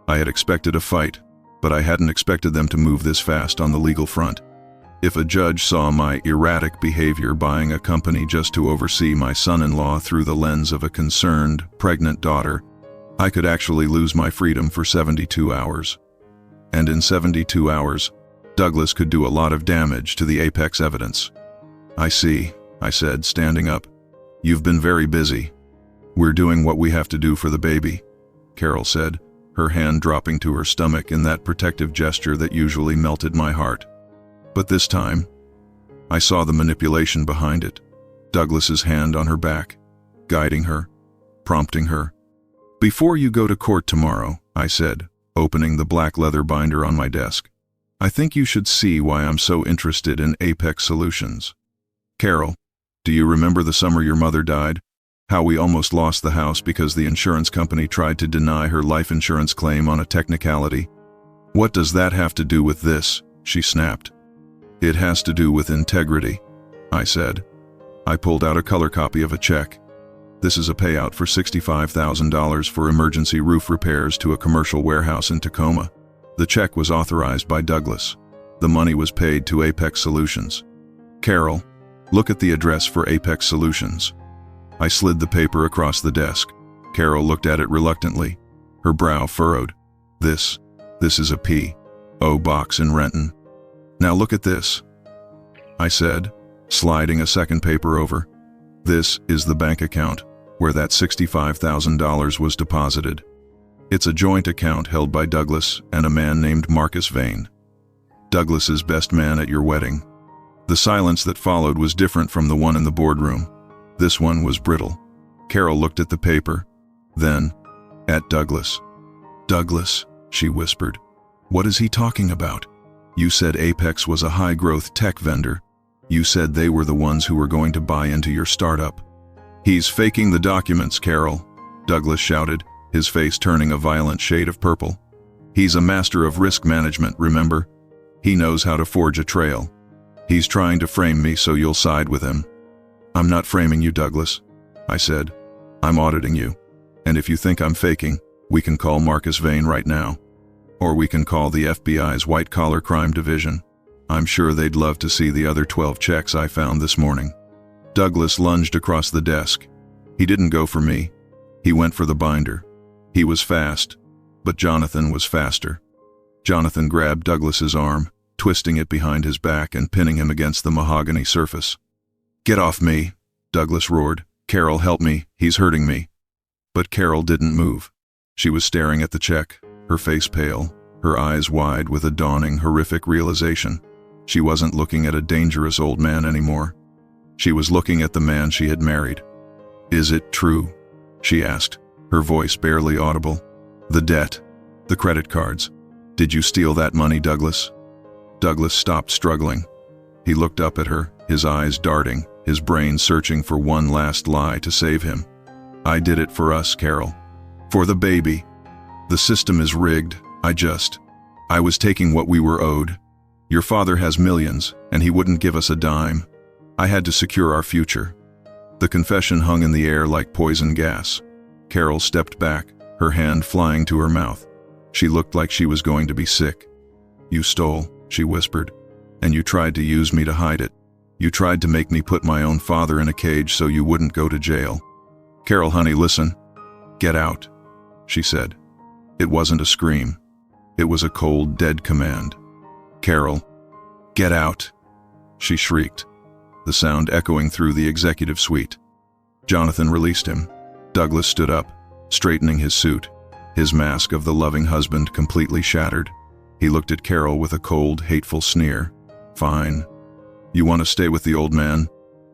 I had expected a fight, but I hadn't expected them to move this fast on the legal front. If a judge saw my erratic behavior buying a company just to oversee my son-in-law through the lens of a concerned, pregnant daughter, I could actually lose my freedom for 72 hours. And in 72 hours, Douglas could do a lot of damage to the Apex evidence. I see, I said, standing up. You've been very busy. We're doing what we have to do for the baby, Carol said, her hand dropping to her stomach in that protective gesture that usually melted my heart. But this time, I saw the manipulation behind it. Douglas's hand on her back, guiding her, prompting her. "Before you go to court tomorrow," I said, opening the black leather binder on my desk, "I think you should see why I'm so interested in Apex Solutions. Carol, do you remember the summer your mother died? How we almost lost the house because the insurance company tried to deny her life insurance claim on a technicality? What does that have to do with this?" she snapped. "It has to do with integrity," I said. I pulled out a color copy of a check. "This is a payout for $65,000 for emergency roof repairs to a commercial warehouse in Tacoma. The check was authorized by Douglas. The money was paid to Apex Solutions. Carol, look at the address for Apex Solutions." I slid the paper across the desk. Carol looked at it reluctantly, her brow furrowed. This is a P.O. box in Renton. "Now look at this," I said, sliding a second paper over. "This is the bank account where that $65,000 was deposited. It's a joint account held by Douglas and a man named Marcus Vane. Douglas's best man at your wedding." The silence that followed was different from the one in the boardroom. This one was brittle. Carol looked at the paper, then at Douglas. "Douglas," she whispered. "What is he talking about? You said Apex was a high-growth tech vendor. You said they were the ones who were going to buy into your startup." "He's faking the documents, Carol," Douglas shouted, his face turning a violent shade of purple. "He's a master of risk management, remember? He knows how to forge a trail. He's trying to frame me so you'll side with him." "I'm not framing you, Douglas," I said. "I'm auditing you. And if you think I'm faking, we can call Marcus Vane right now. Or we can call the FBI's white-collar crime division. I'm sure they'd love to see the other 12 checks I found this morning." Douglas lunged across the desk. He didn't go for me. He went for the binder. He was fast, but Jonathan was faster. Jonathan grabbed Douglas's arm, twisting it behind his back and pinning him against the mahogany surface. "Get off me," Douglas roared. "Carol, help me. He's hurting me." But Carol didn't move. She was staring at the check, her face pale, her eyes wide with a dawning, horrific realization. She wasn't looking at a dangerous old man anymore. She was looking at the man she had married. "Is it true?" she asked, her voice barely audible. "The debt, the credit cards. Did you steal that money, Douglas?" Douglas stopped struggling. He looked up at her, his eyes darting, his brain searching for one last lie to save him. "I did it for us, Carol. For the baby. The system is rigged. I was taking what we were owed. Your father has millions, and he wouldn't give us a dime. I had to secure our future." The confession hung in the air like poison gas. Carol stepped back, her hand flying to her mouth. She looked like she was going to be sick. "You stole," she whispered, "and you tried to use me to hide it. You tried to make me put my own father in a cage so you wouldn't go to jail." "Carol, honey, listen." "Get out," she said. It wasn't a scream. It was a cold, dead command. "Carol, get out," she shrieked, the sound echoing through the executive suite. Jonathan released him. Douglas stood up, straightening his suit, his mask of the loving husband completely shattered. He looked at Carol with a cold, hateful sneer. "Fine. You want to stay with the old man?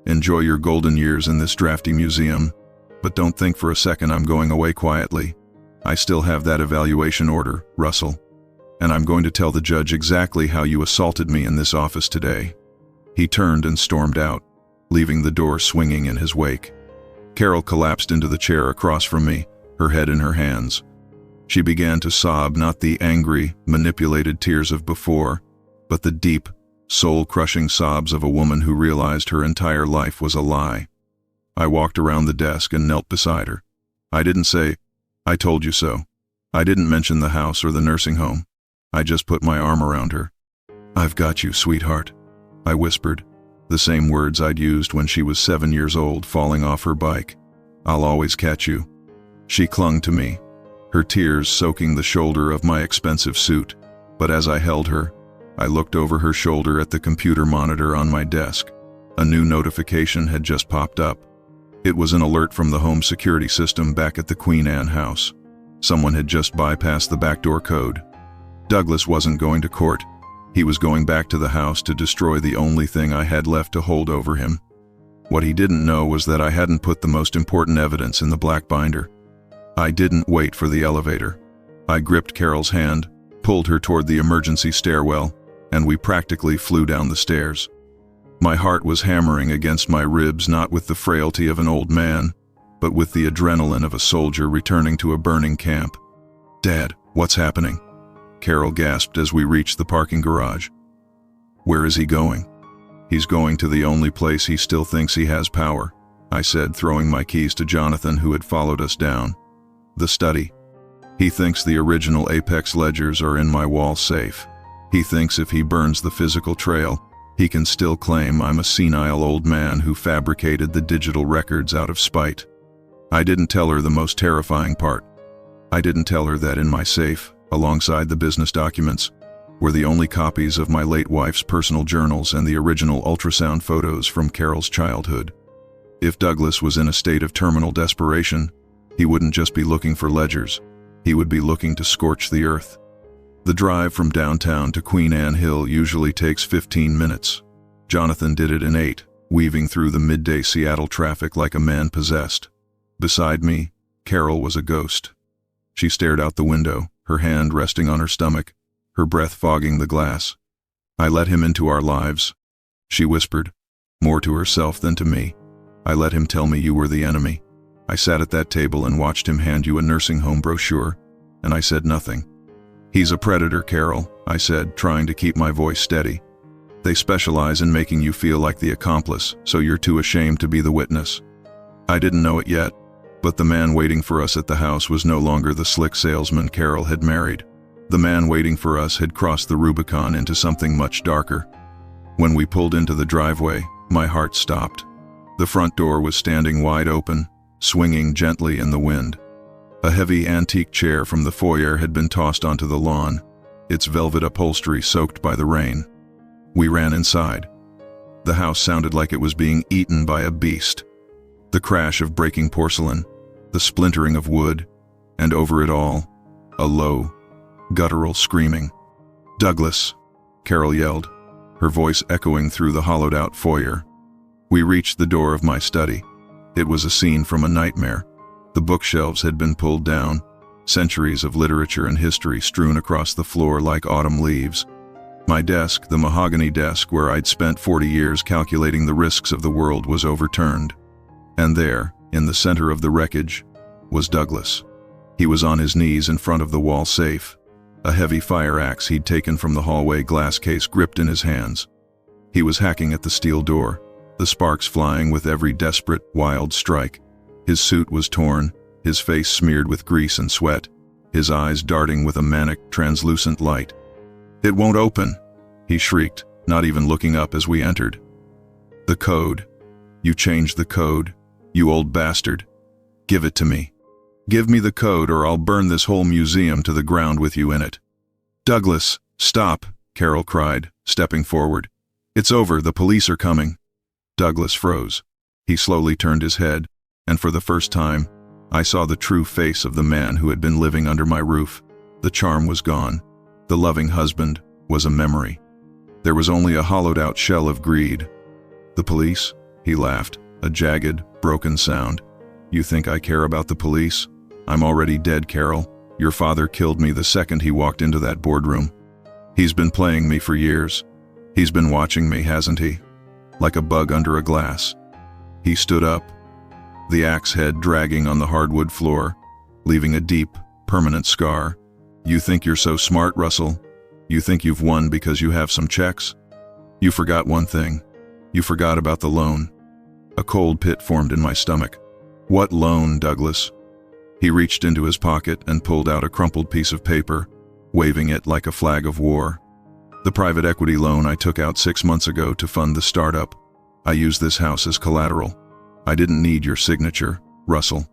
Enjoy your golden years in this drafty museum. But don't think for a second I'm going away quietly. I still have that evaluation order, Russell. And I'm going to tell the judge exactly how you assaulted me in this office today." He turned and stormed out, leaving the door swinging in his wake. Carol collapsed into the chair across from me, her head in her hands. She began to sob, not the angry, manipulated tears of before, but the deep, soul-crushing sobs of a woman who realized her entire life was a lie. I walked around the desk and knelt beside her. I didn't say, "I told you so." I didn't mention the house or the nursing home. I just put my arm around her. "I've got you, sweetheart," I whispered, the same words I'd used when she was 7 years old, falling off her bike. "I'll always catch you." She clung to me, her tears soaking the shoulder of my expensive suit, but as I held her, I looked over her shoulder at the computer monitor on my desk. A new notification had just popped up. It was an alert from the home security system back at the Queen Anne house. Someone had just bypassed the backdoor code. Douglas wasn't going to court. He was going back to the house to destroy the only thing I had left to hold over him. What he didn't know was that I hadn't put the most important evidence in the black binder. I didn't wait for the elevator. I gripped Carol's hand, pulled her toward the emergency stairwell, and we practically flew down the stairs. My heart was hammering against my ribs, not with the frailty of an old man, but with the adrenaline of a soldier returning to a burning camp. "Dad, what's happening?" Carol gasped as we reached the parking garage. "Where is he going?" "He's going to the only place he still thinks he has power," I said, throwing my keys to Jonathan, who had followed us down. "The study. He thinks the original Apex ledgers are in my wall safe. He thinks if he burns the physical trail, he can still claim I'm a senile old man who fabricated the digital records out of spite." I didn't tell her the most terrifying part. I didn't tell her that in my safe, alongside the business documents, were the only copies of my late wife's personal journals and the original ultrasound photos from Carol's childhood. If Douglas was in a state of terminal desperation, he wouldn't just be looking for ledgers. He would be looking to scorch the earth. The drive from downtown to Queen Anne Hill usually takes 15 minutes. Jonathan did it in 8, weaving through the midday Seattle traffic like a man possessed. Beside me, Carol was a ghost. She stared out the window, her hand resting on her stomach, her breath fogging the glass. "I let him into our lives," she whispered, more to herself than to me. "I let him tell me you were the enemy. I sat at that table and watched him hand you a nursing home brochure, and I said nothing." "He's a predator, Carol," I said, trying to keep my voice steady. "They specialize in making you feel like the accomplice, so you're too ashamed to be the witness." I didn't know it yet, but the man waiting for us at the house was no longer the slick salesman Carol had married. The man waiting for us had crossed the Rubicon into something much darker. When we pulled into the driveway, my heart stopped. The front door was standing wide open, swinging gently in the wind. A heavy antique chair from the foyer had been tossed onto the lawn, its velvet upholstery soaked by the rain. We ran inside. The house sounded like it was being eaten by a beast. The crash of breaking porcelain, the splintering of wood, and over it all, a low, guttural screaming. "Douglas!" Carol yelled, her voice echoing through the hollowed-out foyer. We reached the door of my study. It was a scene from a nightmare. The bookshelves had been pulled down, centuries of literature and history strewn across the floor like autumn leaves. My desk, the mahogany desk where I'd spent 40 years calculating the risks of the world, was overturned. And there, in the center of the wreckage, was Douglas. He was on his knees in front of the wall safe, a heavy fire axe he'd taken from the hallway glass case gripped in his hands. He was hacking at the steel door, the sparks flying with every desperate, wild strike. His suit was torn, his face smeared with grease and sweat, his eyes darting with a manic, translucent light. "It won't open," he shrieked, not even looking up as we entered. "The code. You changed the code, you old bastard. Give it to me. Give me the code or I'll burn this whole museum to the ground with you in it." "Douglas, stop," Carol cried, stepping forward. "It's over, the police are coming." Douglas froze. He slowly turned his head, and for the first time, I saw the true face of the man who had been living under my roof. The charm was gone. The loving husband was a memory. There was only a hollowed-out shell of greed. "The police?" He laughed, a jagged, broken sound. "You think I care about the police? I'm already dead, Carol. Your father killed me the second he walked into that boardroom. He's been playing me for years. He's been watching me, hasn't he? Like a bug under a glass." He stood up, the axe head dragging on the hardwood floor, leaving a deep, permanent scar. "You think you're so smart, Russell? You think you've won because you have some checks? You forgot one thing. You forgot about the loan." A cold pit formed in my stomach. "What loan, Douglas?" He reached into his pocket and pulled out a crumpled piece of paper, waving it like a flag of war. "The private equity loan I took out 6 months ago to fund the startup. I used this house as collateral. I didn't need your signature, Russell.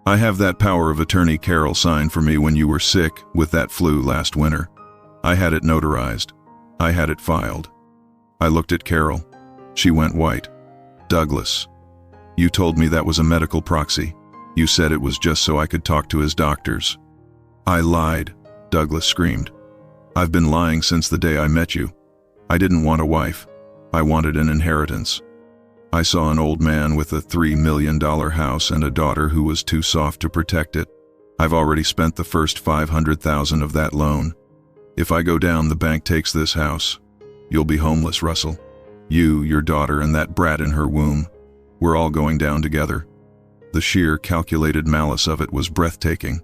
I have that power of attorney Carol signed for me when you were sick with that flu last winter. I had it notarized. I had it filed." I looked at Carol. She went white. "Douglas, you told me that was a medical proxy. You said it was just so I could talk to his doctors. I lied, Douglas screamed. I've been lying since the day I met you. I didn't want a wife. I wanted an inheritance. I saw an old man with a $3 million house and a daughter who was too soft to protect it. I've already spent the first $500,000 of that loan. If I go down, the bank takes this house. You'll be homeless, Russell. You, your daughter, and that brat in her womb. We're all going down together. The sheer, calculated malice of it was breathtaking.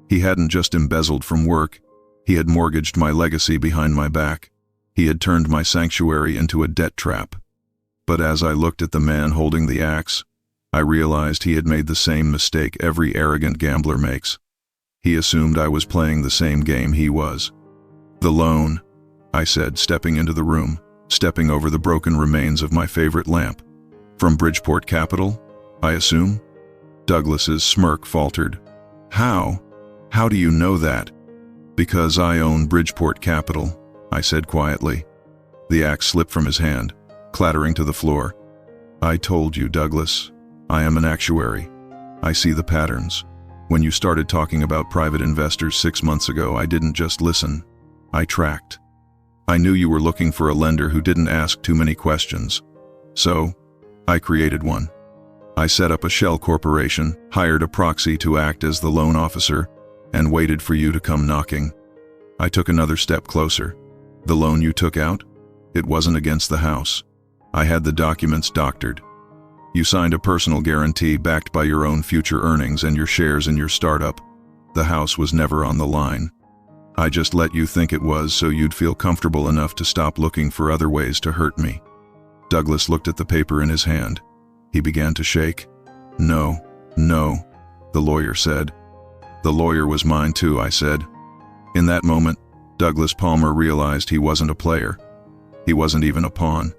He hadn't just embezzled from work. He had mortgaged my legacy behind my back. He had turned my sanctuary into a debt trap. But as I looked at the man holding the axe, I realized he had made the same mistake every arrogant gambler makes. He assumed I was playing the same game he was. The loan, I said, stepping into the room, stepping over the broken remains of my favorite lamp. From Bridgeport Capital, I assume? Douglas's smirk faltered. How? How do you know that? Because I own Bridgeport Capital, I said quietly. The axe slipped from his hand, clattering to the floor. I told you, Douglas. I am an actuary. I see the patterns. When you started talking about private investors 6 months ago, I didn't just listen. I tracked. I knew you were looking for a lender who didn't ask too many questions. So, I created one. I set up a shell corporation, hired a proxy to act as the loan officer, and waited for you to come knocking. I took another step closer. The loan you took out? It wasn't against the house. I had the documents doctored. You signed a personal guarantee backed by your own future earnings and your shares in your startup. The house was never on the line. I just let you think it was so you'd feel comfortable enough to stop looking for other ways to hurt me. Douglas looked at the paper in his hand. He began to shake. No, the lawyer said. The lawyer was mine too, I said. In that moment, Douglas Palmer realized he wasn't a player. He wasn't even a pawn.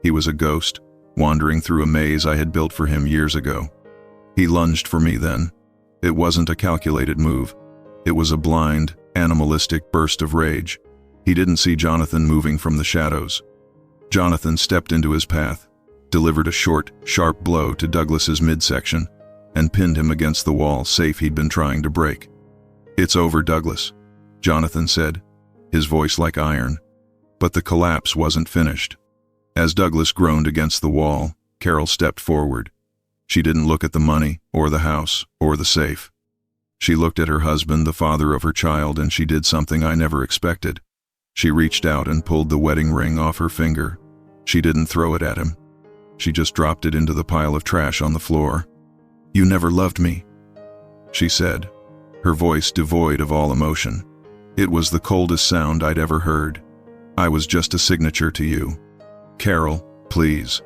He was a ghost, wandering through a maze I had built for him years ago. He lunged for me then. It wasn't a calculated move. It was a blind, animalistic burst of rage. He didn't see Jonathan moving from the shadows. Jonathan stepped into his path, delivered a short, sharp blow to Douglas's midsection, and pinned him against the wall safe he'd been trying to break. It's over, Douglas, Jonathan said, his voice like iron. But the collapse wasn't finished. As Douglas groaned against the wall, Carol stepped forward. She didn't look at the money, or the house, or the safe. She looked at her husband, the father of her child, and she did something I never expected. She reached out and pulled the wedding ring off her finger. She didn't throw it at him. She just dropped it into the pile of trash on the floor. You never loved me, she said, her voice devoid of all emotion. It was the coldest sound I'd ever heard. I was just a signature to you. Carol, please.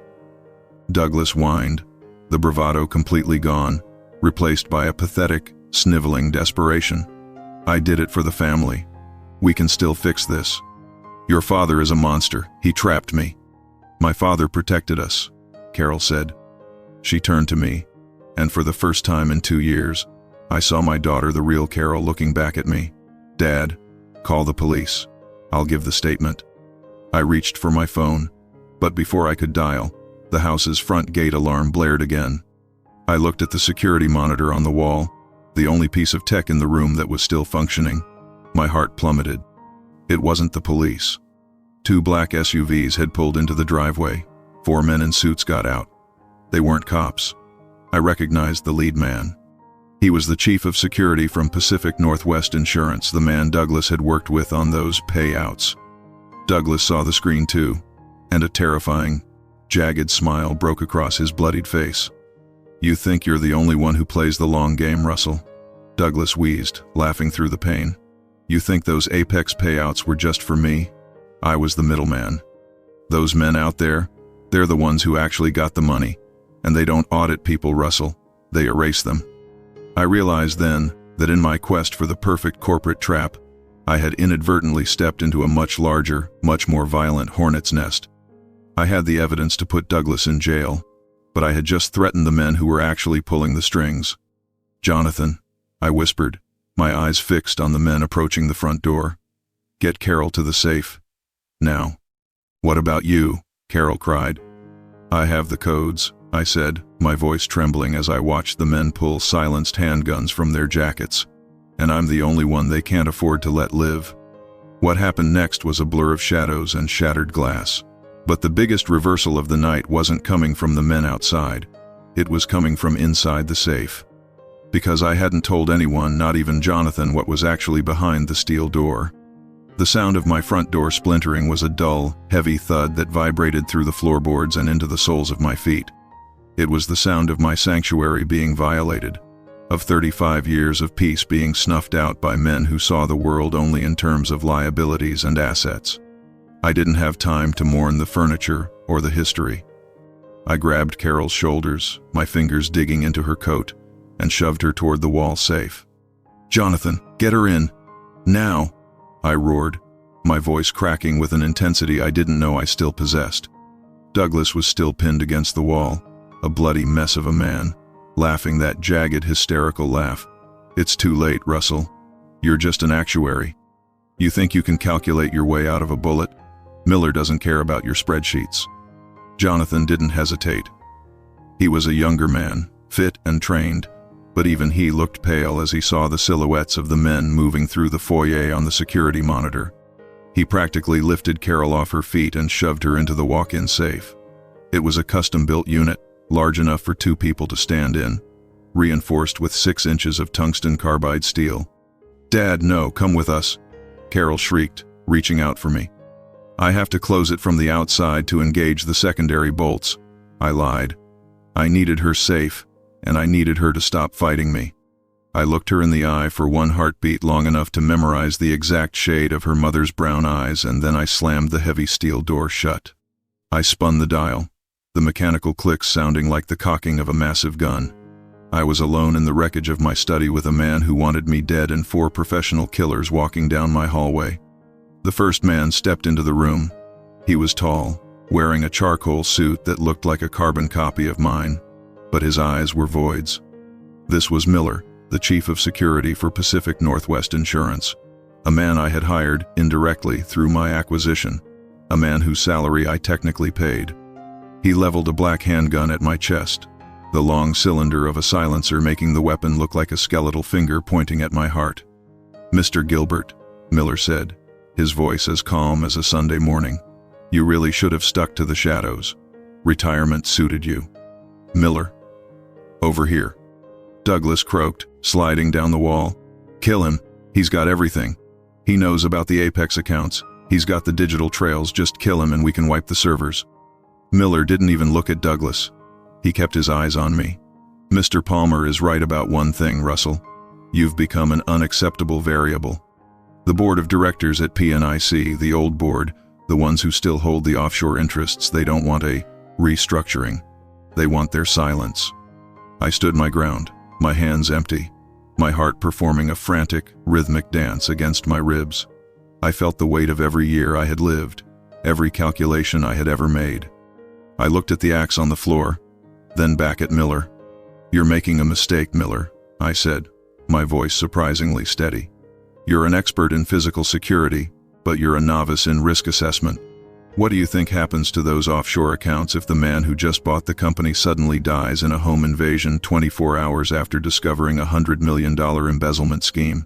Douglas whined, the bravado completely gone, replaced by a pathetic, sniveling desperation. I did it for the family. We can still fix this. Your father is a monster. He trapped me. My father protected us, Carol said. She turned to me, and for the first time in 2 years, I saw my daughter, the real Carol, looking back at me. Dad, call the police. I'll give the statement. I reached for my phone, but before I could dial, the house's front gate alarm blared again. I looked at the security monitor on the wall, the only piece of tech in the room that was still functioning. My heart plummeted. It wasn't the police. 2 black SUVs had pulled into the driveway. 4 men in suits got out. They weren't cops. I recognized the lead man. He was the chief of security from Pacific Northwest Insurance, the man Douglas had worked with on those payouts. Douglas saw the screen too, and a terrifying, jagged smile broke across his bloodied face. You think you're the only one who plays the long game, Russell? Douglas wheezed, laughing through the pain. You think those Apex payouts were just for me? I was the middleman. Those men out there, they're the ones who actually got the money. And they don't audit people, Russell. They erase them. I realized then that in my quest for the perfect corporate trap, I had inadvertently stepped into a much larger, much more violent hornet's nest. I had the evidence to put Douglas in jail, but I had just threatened the men who were actually pulling the strings. Jonathan, I whispered, my eyes fixed on the men approaching the front door. Get Carol to the safe. Now. What about you? Carol cried. I have the codes, I said, my voice trembling as I watched the men pull silenced handguns from their jackets. and I'm the only one they can't afford to let live. What happened next was a blur of shadows and shattered glass. But the biggest reversal of the night wasn't coming from the men outside. It was coming from inside the safe. Because I hadn't told anyone, not even Jonathan, what was actually behind the steel door. The sound of my front door splintering was a dull, heavy thud that vibrated through the floorboards and into the soles of my feet. It was the sound of my sanctuary being violated, of 35 years of peace being snuffed out by men who saw the world only in terms of liabilities and assets. I didn't have time to mourn the furniture or the history. I grabbed Carol's shoulders, my fingers digging into her coat, and shoved her toward the wall safe. "Jonathan, get her in. Now!" I roared, my voice cracking with an intensity I didn't know I still possessed. Douglas was still pinned against the wall, a bloody mess of a man, laughing that jagged, hysterical laugh. "It's too late, Russell. You're just an actuary. You think you can calculate your way out of a bullet? Miller doesn't care about your spreadsheets." Jonathan didn't hesitate. He was a younger man, fit and trained, but even he looked pale as he saw the silhouettes of the men moving through the foyer on the security monitor. He practically lifted Carol off her feet and shoved her into the walk-in safe. It was a custom-built unit, large enough for 2 people to stand in, reinforced with 6 inches of tungsten carbide steel. "Dad, no, come with us," Carol shrieked, reaching out for me. "I have to close it from the outside to engage the secondary bolts," I lied. I needed her safe, and I needed her to stop fighting me. I looked her in the eye for one heartbeat long enough to memorize the exact shade of her mother's brown eyes, and then I slammed the heavy steel door shut. I spun the dial, the mechanical clicks sounding like the cocking of a massive gun. I was alone in the wreckage of my study with a man who wanted me dead and 4 professional killers walking down my hallway. The first man stepped into the room. He was tall, wearing a charcoal suit that looked like a carbon copy of mine, but his eyes were voids. This was Miller, the chief of security for Pacific Northwest Insurance, a man I had hired indirectly through my acquisition, a man whose salary I technically paid. He leveled a black handgun at my chest, the long cylinder of a silencer making the weapon look like a skeletal finger pointing at my heart. "Mr. Gilbert," Miller said, his voice as calm as a Sunday morning, "you really should have stuck to the shadows. Retirement suited you." "Miller." "Over here," Douglas croaked, sliding down the wall. "Kill him. He's got everything. He knows about the Apex accounts. He's got the digital trails. Just kill him and we can wipe the servers." Miller didn't even look at Douglas. He kept his eyes on me. "Mr. Palmer is right about one thing, Russell. You've become an unacceptable variable. The board of directors at PNIC, the old board, the ones who still hold the offshore interests, they don't want a restructuring. They want their silence." I stood my ground, my hands empty, my heart performing a frantic, rhythmic dance against my ribs. I felt the weight of every year I had lived, every calculation I had ever made. I looked at the axe on the floor, then back at Miller. "You're making a mistake, Miller," I said, my voice surprisingly steady. "You're an expert in physical security, but you're a novice in risk assessment. What do you think happens to those offshore accounts if the man who just bought the company suddenly dies in a home invasion 24 hours after discovering a $100 million embezzlement scheme?"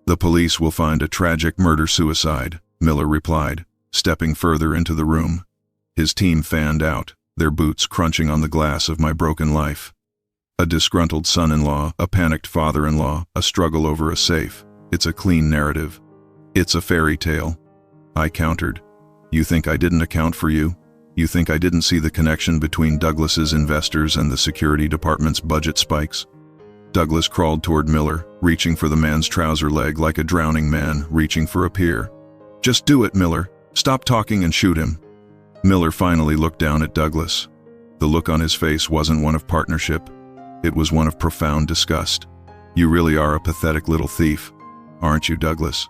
"The police will find a tragic murder-suicide," Miller replied, stepping further into the room. His team fanned out, their boots crunching on the glass of my broken life. A disgruntled son-in-law, a panicked father-in-law, a struggle over a safe. It's a clean narrative. It's a fairy tale. I countered. "You think I didn't account for you? You think I didn't see the connection between Douglas's investors and the security department's budget spikes?" Douglas crawled toward Miller, reaching for the man's trouser leg like a drowning man reaching for a pier. "Just do it, Miller. Stop talking and shoot him." Miller finally looked down at Douglas. The look on his face wasn't one of partnership. It was one of profound disgust. "You really are a pathetic little thief, aren't you, Douglas?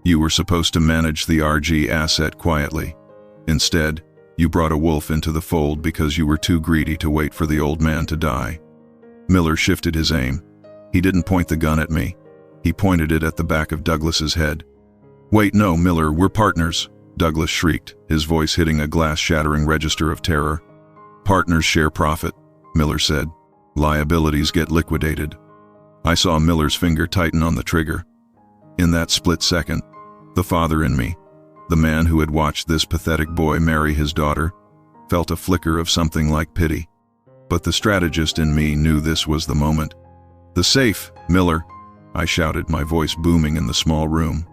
You were supposed to manage the RG asset quietly. Instead, you brought a wolf into the fold because you were too greedy to wait for the old man to die." Miller shifted his aim. He didn't point the gun at me. He pointed it at the back of Douglas's head. "Wait, no, Miller, we're partners," Douglas shrieked, his voice hitting a glass-shattering register of terror. "Partners share profit," Miller said. "Liabilities get liquidated." I saw Miller's finger tighten on the trigger. In that split second, the father in me, the man who had watched this pathetic boy marry his daughter, felt a flicker of something like pity. But the strategist in me knew this was the moment. "The safe, Miller," I shouted, my voice booming in the small room.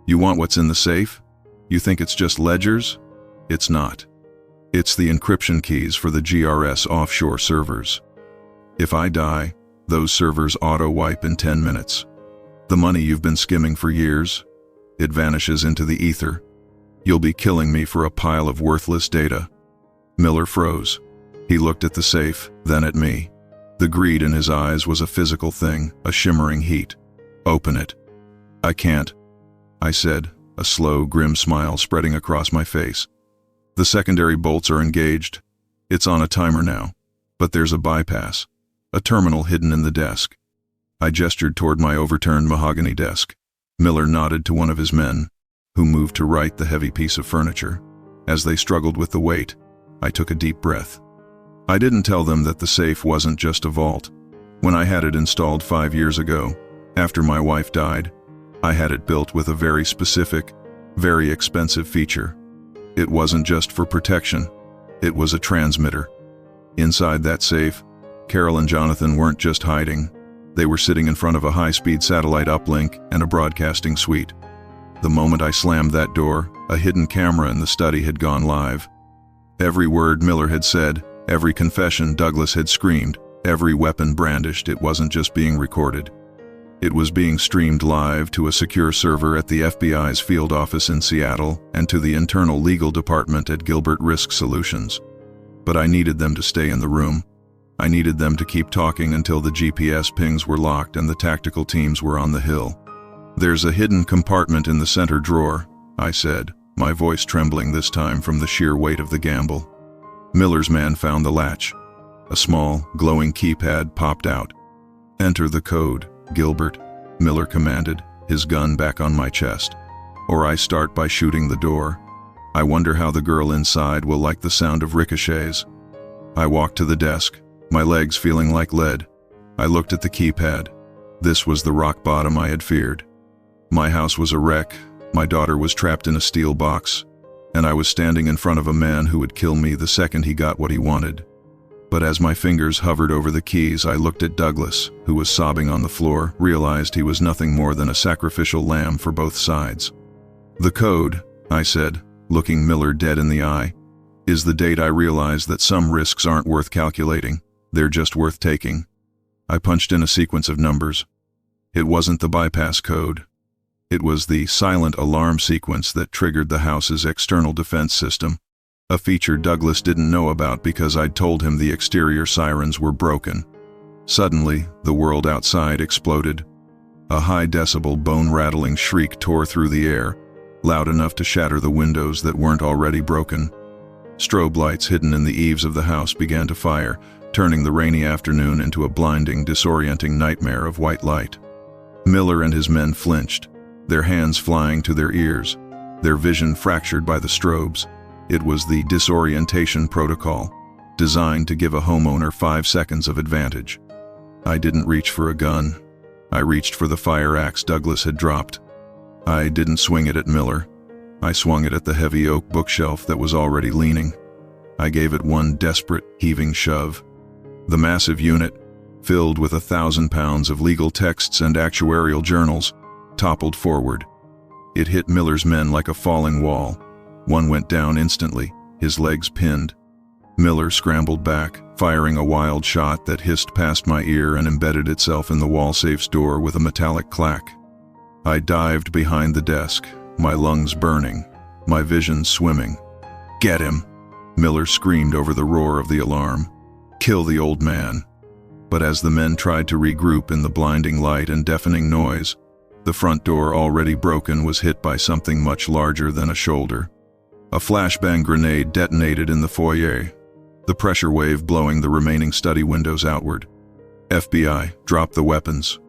"You want what's in the safe? You think it's just ledgers? It's not. It's the encryption keys for the GRS offshore servers. If I die, those servers auto-wipe in 10 minutes. The money you've been skimming for years, it vanishes into the ether. You'll be killing me for a pile of worthless data." Miller froze. He looked at the safe, then at me. The greed in his eyes was a physical thing, a shimmering heat. "Open it." "I can't," I said, a slow, grim smile spreading across my face. "The secondary bolts are engaged. It's on a timer now. But there's a bypass, a terminal hidden in the desk." I gestured toward my overturned mahogany desk. Miller nodded to one of his men, who moved to right the heavy piece of furniture. As they struggled with the weight, I took a deep breath. I didn't tell them that the safe wasn't just a vault. When I had it installed 5 years ago, after my wife died, I had it built with a very specific, very expensive feature. It wasn't just for protection. It was a transmitter. Inside that safe, Carol and Jonathan weren't just hiding. They were sitting in front of a high-speed satellite uplink and a broadcasting suite. The moment I slammed that door, a hidden camera in the study had gone live. Every word Miller had said, every confession Douglas had screamed, every weapon brandished, it wasn't just being recorded. It was being streamed live to a secure server at the FBI's field office in Seattle and to the internal legal department at Gilbert Risk Solutions. But I needed them to stay in the room. I needed them to keep talking until the GPS pings were locked and the tactical teams were on the hill. "There's a hidden compartment in the center drawer," I said, my voice trembling this time from the sheer weight of the gamble. Miller's man found the latch. A small, glowing keypad popped out. "Enter the code, Gilbert," Miller commanded, his gun back on my chest. "Or I start by shooting the door. I wonder how the girl inside will like the sound of ricochets." I walked to the desk, my legs feeling like lead. I looked at the keypad. This was the rock bottom I had feared. My house was a wreck, my daughter was trapped in a steel box, and I was standing in front of a man who would kill me the second he got what he wanted. But as my fingers hovered over the keys, I looked at Douglas, who was sobbing on the floor, realized he was nothing more than a sacrificial lamb for both sides. "The code," I said, looking Miller dead in the eye, "is the date I realized that some risks aren't worth calculating. They're just worth taking." I punched in a sequence of numbers. It wasn't the bypass code. It was the silent alarm sequence that triggered the house's external defense system, a feature Douglas didn't know about because I'd told him the exterior sirens were broken. Suddenly, the world outside exploded. A high-decibel, bone-rattling shriek tore through the air, loud enough to shatter the windows that weren't already broken. Strobe lights hidden in the eaves of the house began to fire, turning the rainy afternoon into a blinding, disorienting nightmare of white light. Miller and his men flinched, their hands flying to their ears, their vision fractured by the strobes. It was the disorientation protocol, designed to give a homeowner 5 seconds of advantage. I didn't reach for a gun. I reached for the fire axe Douglas had dropped. I didn't swing it at Miller. I swung it at the heavy oak bookshelf that was already leaning. I gave it one desperate, heaving shove. The massive unit, filled with 1,000 pounds of legal texts and actuarial journals, toppled forward. It hit Miller's men like a falling wall. One went down instantly, his legs pinned. Miller scrambled back, firing a wild shot that hissed past my ear and embedded itself in the wall-safe's door with a metallic clack. I dived behind the desk, my lungs burning, my vision swimming. "Get him!" Miller screamed over the roar of the alarm. "Kill the old man." But as the men tried to regroup in the blinding light and deafening noise, the front door, already broken, was hit by something much larger than a shoulder. A flashbang grenade detonated in the foyer, the pressure wave blowing the remaining study windows outward. "FBI, drop the weapons."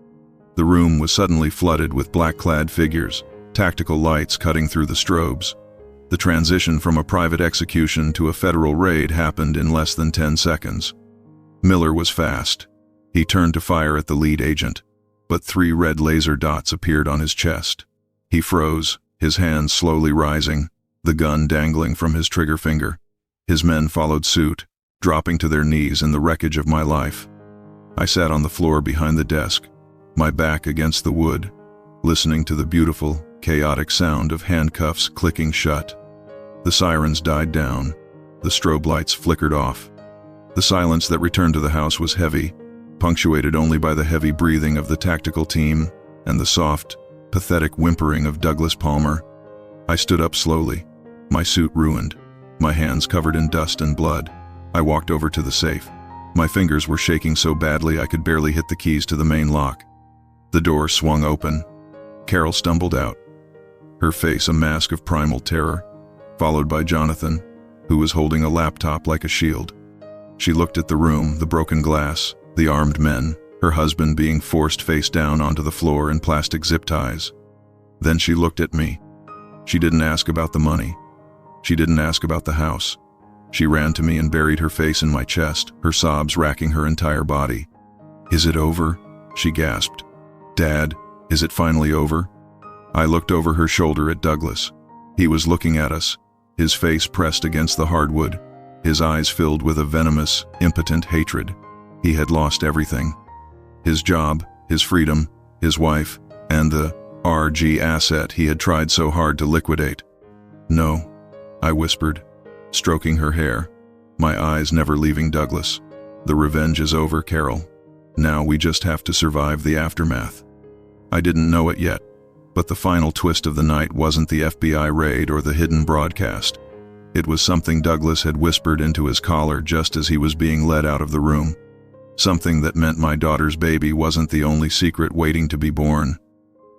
The room was suddenly flooded with black-clad figures, tactical lights cutting through the strobes. The transition from a private execution to a federal raid happened in less than 10 seconds. Miller was fast. He turned to fire at the lead agent. but 3 red laser dots appeared on his chest. He froze, his hands slowly rising, the gun dangling from his trigger finger. His men followed suit, dropping to their knees in the wreckage of my life. I sat on the floor behind the desk, my back against the wood, listening to the beautiful, chaotic sound of handcuffs clicking shut. The sirens died down, the strobe lights flickered off. The silence that returned to the house was heavy, punctuated only by the heavy breathing of the tactical team and the soft, pathetic whimpering of Douglas Palmer. I stood up slowly, my suit ruined, my hands covered in dust and blood. I walked over to the safe. My fingers were shaking so badly I could barely hit the keys to the main lock. The door swung open. Carol stumbled out, her face a mask of primal terror, followed by Jonathan, who was holding a laptop like a shield. She looked at the room, the broken glass, the armed men, her husband being forced face down onto the floor in plastic zip ties. Then she looked at me. She didn't ask about the money. She didn't ask about the house. She ran to me and buried her face in my chest, her sobs racking her entire body. "Is it over?" she gasped. "Dad, is it finally over?" I looked over her shoulder at Douglas. He was looking at us, his face pressed against the hardwood, his eyes filled with a venomous, impotent hatred. He had lost everything. His job, his freedom, his wife, and the RG asset he had tried so hard to liquidate. "No," I whispered, stroking her hair, my eyes never leaving Douglas. "The revenge is over, Carol. Now we just have to survive the aftermath." I didn't know it yet, but the final twist of the night wasn't the FBI raid or the hidden broadcast. It was something Douglas had whispered into his collar just as he was being led out of the room. Something that meant my daughter's baby wasn't the only secret waiting to be born.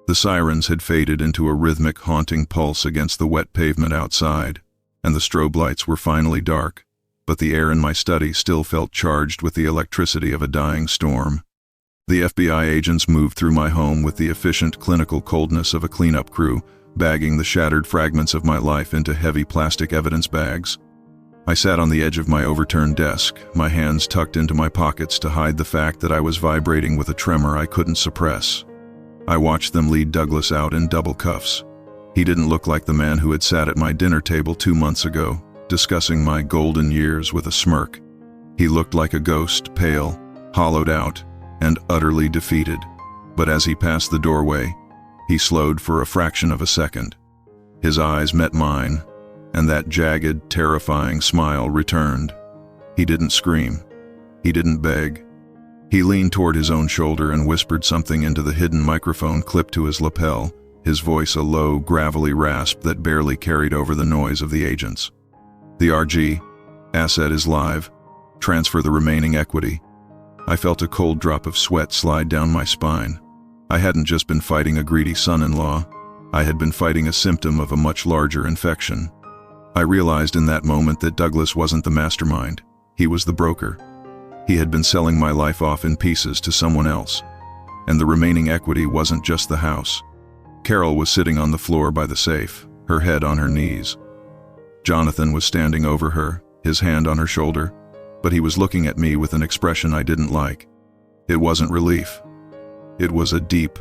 The sirens had faded into a rhythmic, haunting pulse against the wet pavement outside, and the strobe lights were finally dark, but the air in my study still felt charged with the electricity of a dying storm. The FBI agents moved through my home with the efficient, clinical coldness of a cleanup crew, bagging the shattered fragments of my life into heavy plastic evidence bags. I sat on the edge of my overturned desk, my hands tucked into my pockets to hide the fact that I was vibrating with a tremor I couldn't suppress. I watched them lead Douglas out in double cuffs. He didn't look like the man who had sat at my dinner table 2 months ago, discussing my golden years with a smirk. He looked like a ghost, pale, hollowed out, and utterly defeated. But as he passed the doorway, he slowed for a fraction of a second. His eyes met mine, and that jagged, terrifying smile returned. He didn't scream. He didn't beg. He leaned toward his own shoulder and whispered something into the hidden microphone clipped to his lapel, his voice a low, gravelly rasp that barely carried over the noise of the agents. "The RG asset is live. Transfer the remaining equity." I felt a cold drop of sweat slide down my spine. I hadn't just been fighting a greedy son-in-law. I had been fighting a symptom of a much larger infection. I realized in that moment that Douglas wasn't the mastermind. He was the broker. He had been selling my life off in pieces to someone else. And the remaining equity wasn't just the house. Carol was sitting on the floor by the safe, her head on her knees. Jonathan was standing over her, his hand on her shoulder, but he was looking at me with an expression I didn't like. It wasn't relief. It was a deep,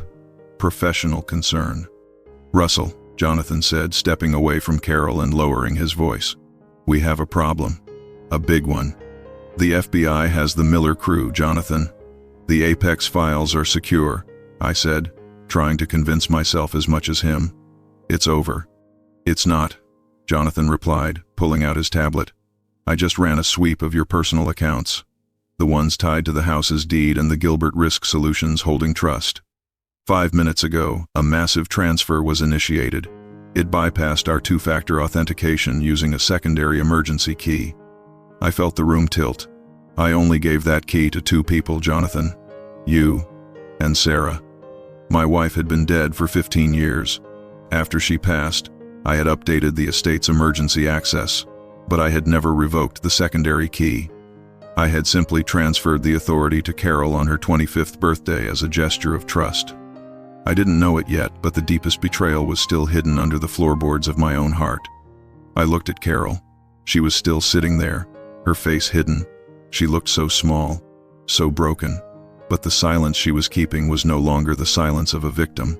professional concern. "Russell," Jonathan said, stepping away from Carol and lowering his voice. "We have a problem. A big one. The FBI has the Miller crew, Jonathan. The Apex files are secure," I said, trying to convince myself as much as him. "It's over." "It's not," Jonathan replied, pulling out his tablet. "I just ran a sweep of your personal accounts, the ones tied to the house's deed and the Gilbert Risk Solutions holding trust. 5 minutes ago, a massive transfer was initiated. It bypassed our 2-factor authentication using a secondary emergency key." I felt the room tilt. "I only gave that key to 2 people, Jonathan. You and Sarah. My wife had been dead for 15 years. After she passed, I had updated the estate's emergency access, but I had never revoked the secondary key. I had simply transferred the authority to Carol on her 25th birthday as a gesture of trust. I didn't know it yet, but the deepest betrayal was still hidden under the floorboards of my own heart. I looked at Carol. She was still sitting there, her face hidden. She looked so small, so broken, But the silence she was keeping was no longer the silence of a victim.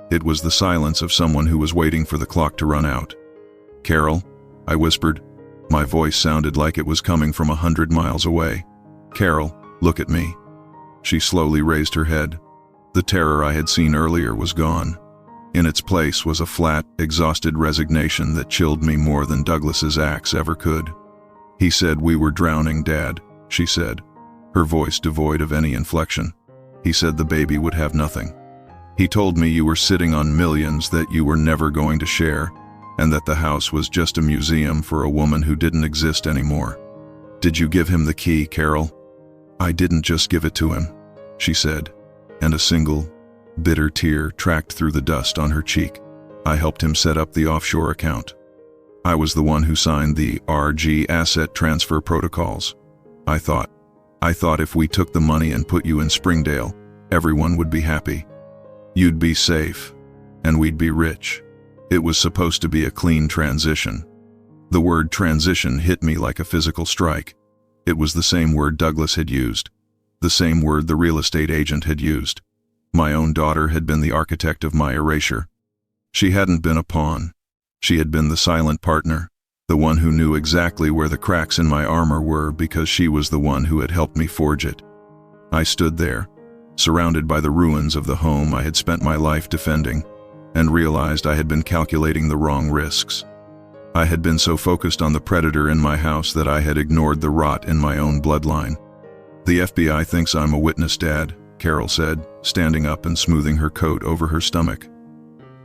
It was the silence of someone who was waiting for the clock to run out. "Carol," I whispered. My voice sounded like it was coming from 100 miles away. "Carol, look at me." She slowly raised her head. The terror I had seen earlier was gone. In its place was a flat, exhausted resignation that chilled me more than Douglas's axe ever could. "He said we were drowning, Dad," she said, her voice devoid of any inflection. "He said the baby would have nothing. He told me you were sitting on millions that you were never going to share, and that the house was just a museum for a woman who didn't exist anymore. Did you give him the key, Carol?" "I didn't just give it to him," she said, and a single, bitter tear tracked through the dust on her cheek. "I helped him set up the offshore account. I was the one who signed the RG asset transfer protocols. I thought if we took the money and put you in Springdale, everyone would be happy. You'd be safe, and we'd be rich. It was supposed to be a clean transition." The word transition hit me like a physical strike. It was the same word Douglas had used, the same word the real estate agent had used. My own daughter had been the architect of my erasure. She hadn't been a pawn. She had been the silent partner, the one who knew exactly where the cracks in my armor were because she was the one who had helped me forge it. I stood there, surrounded by the ruins of the home I had spent my life defending, and realized I had been calculating the wrong risks. I had been so focused on the predator in my house that I had ignored the rot in my own bloodline. "The FBI thinks I'm a witness, Dad," Carol said, standing up and smoothing her coat over her stomach.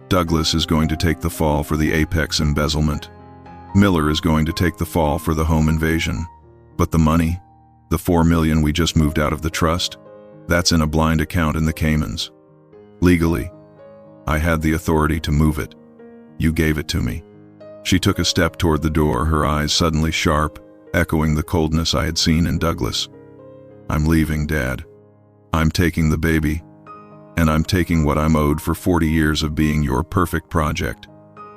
"Douglas is going to take the fall for the Apex embezzlement. Miller is going to take the fall for the home invasion. But the money, the $4 million we just moved out of the trust, that's in a blind account in the Caymans. Legally, I had the authority to move it. You gave it to me." She took a step toward the door, her eyes suddenly sharp, echoing the coldness I had seen in Douglas. "I'm leaving, Dad. I'm taking the baby, and I'm taking what I'm owed for 40 years of being your perfect project.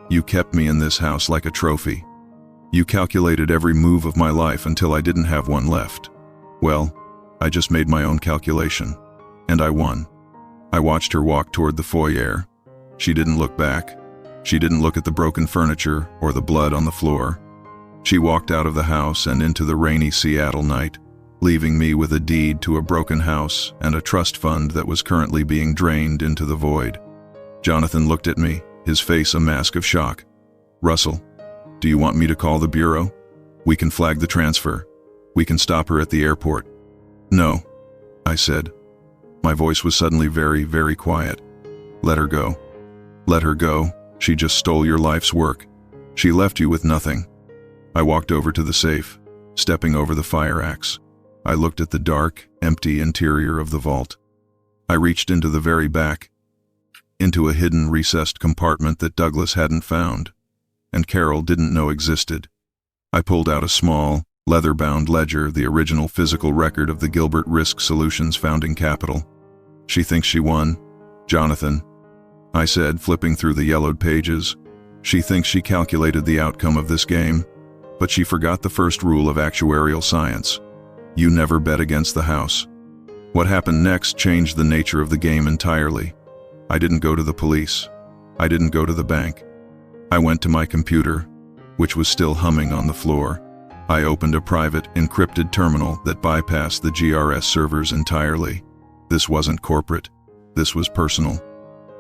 You kept me in this house like a trophy. You calculated every move of my life until I didn't have one left. Well, I just made my own calculation, and I won." I watched her walk toward the foyer. She didn't look back. She didn't look at the broken furniture or the blood on the floor. She walked out of the house and into the rainy Seattle night, leaving me with a deed to a broken house and a trust fund that was currently being drained into the void. Jonathan looked at me, his face a mask of shock. "Russell, do you want me to call the bureau? We can flag the transfer. We can stop her at the airport." "No," I said. My voice was suddenly very, very quiet. "Let her go. Let her go. She just stole your life's work. She left you with nothing." I walked over to the safe, stepping over the fire axe. I looked at the dark, empty interior of the vault. I reached into the very back, into a hidden, recessed compartment that Douglas hadn't found, and Carol didn't know existed. I pulled out a small, leather-bound ledger, the original physical record of the Gilbert Risk Solutions founding capital. "She thinks she won, Jonathan," I said, flipping through the yellowed pages. "She thinks she calculated the outcome of this game, but she forgot the first rule of actuarial science. You never bet against the house." What happened next changed the nature of the game entirely. I didn't go to the police. I didn't go to the bank. I went to my computer, which was still humming on the floor. I opened a private, encrypted terminal that bypassed the GRS servers entirely. This wasn't corporate. This was personal.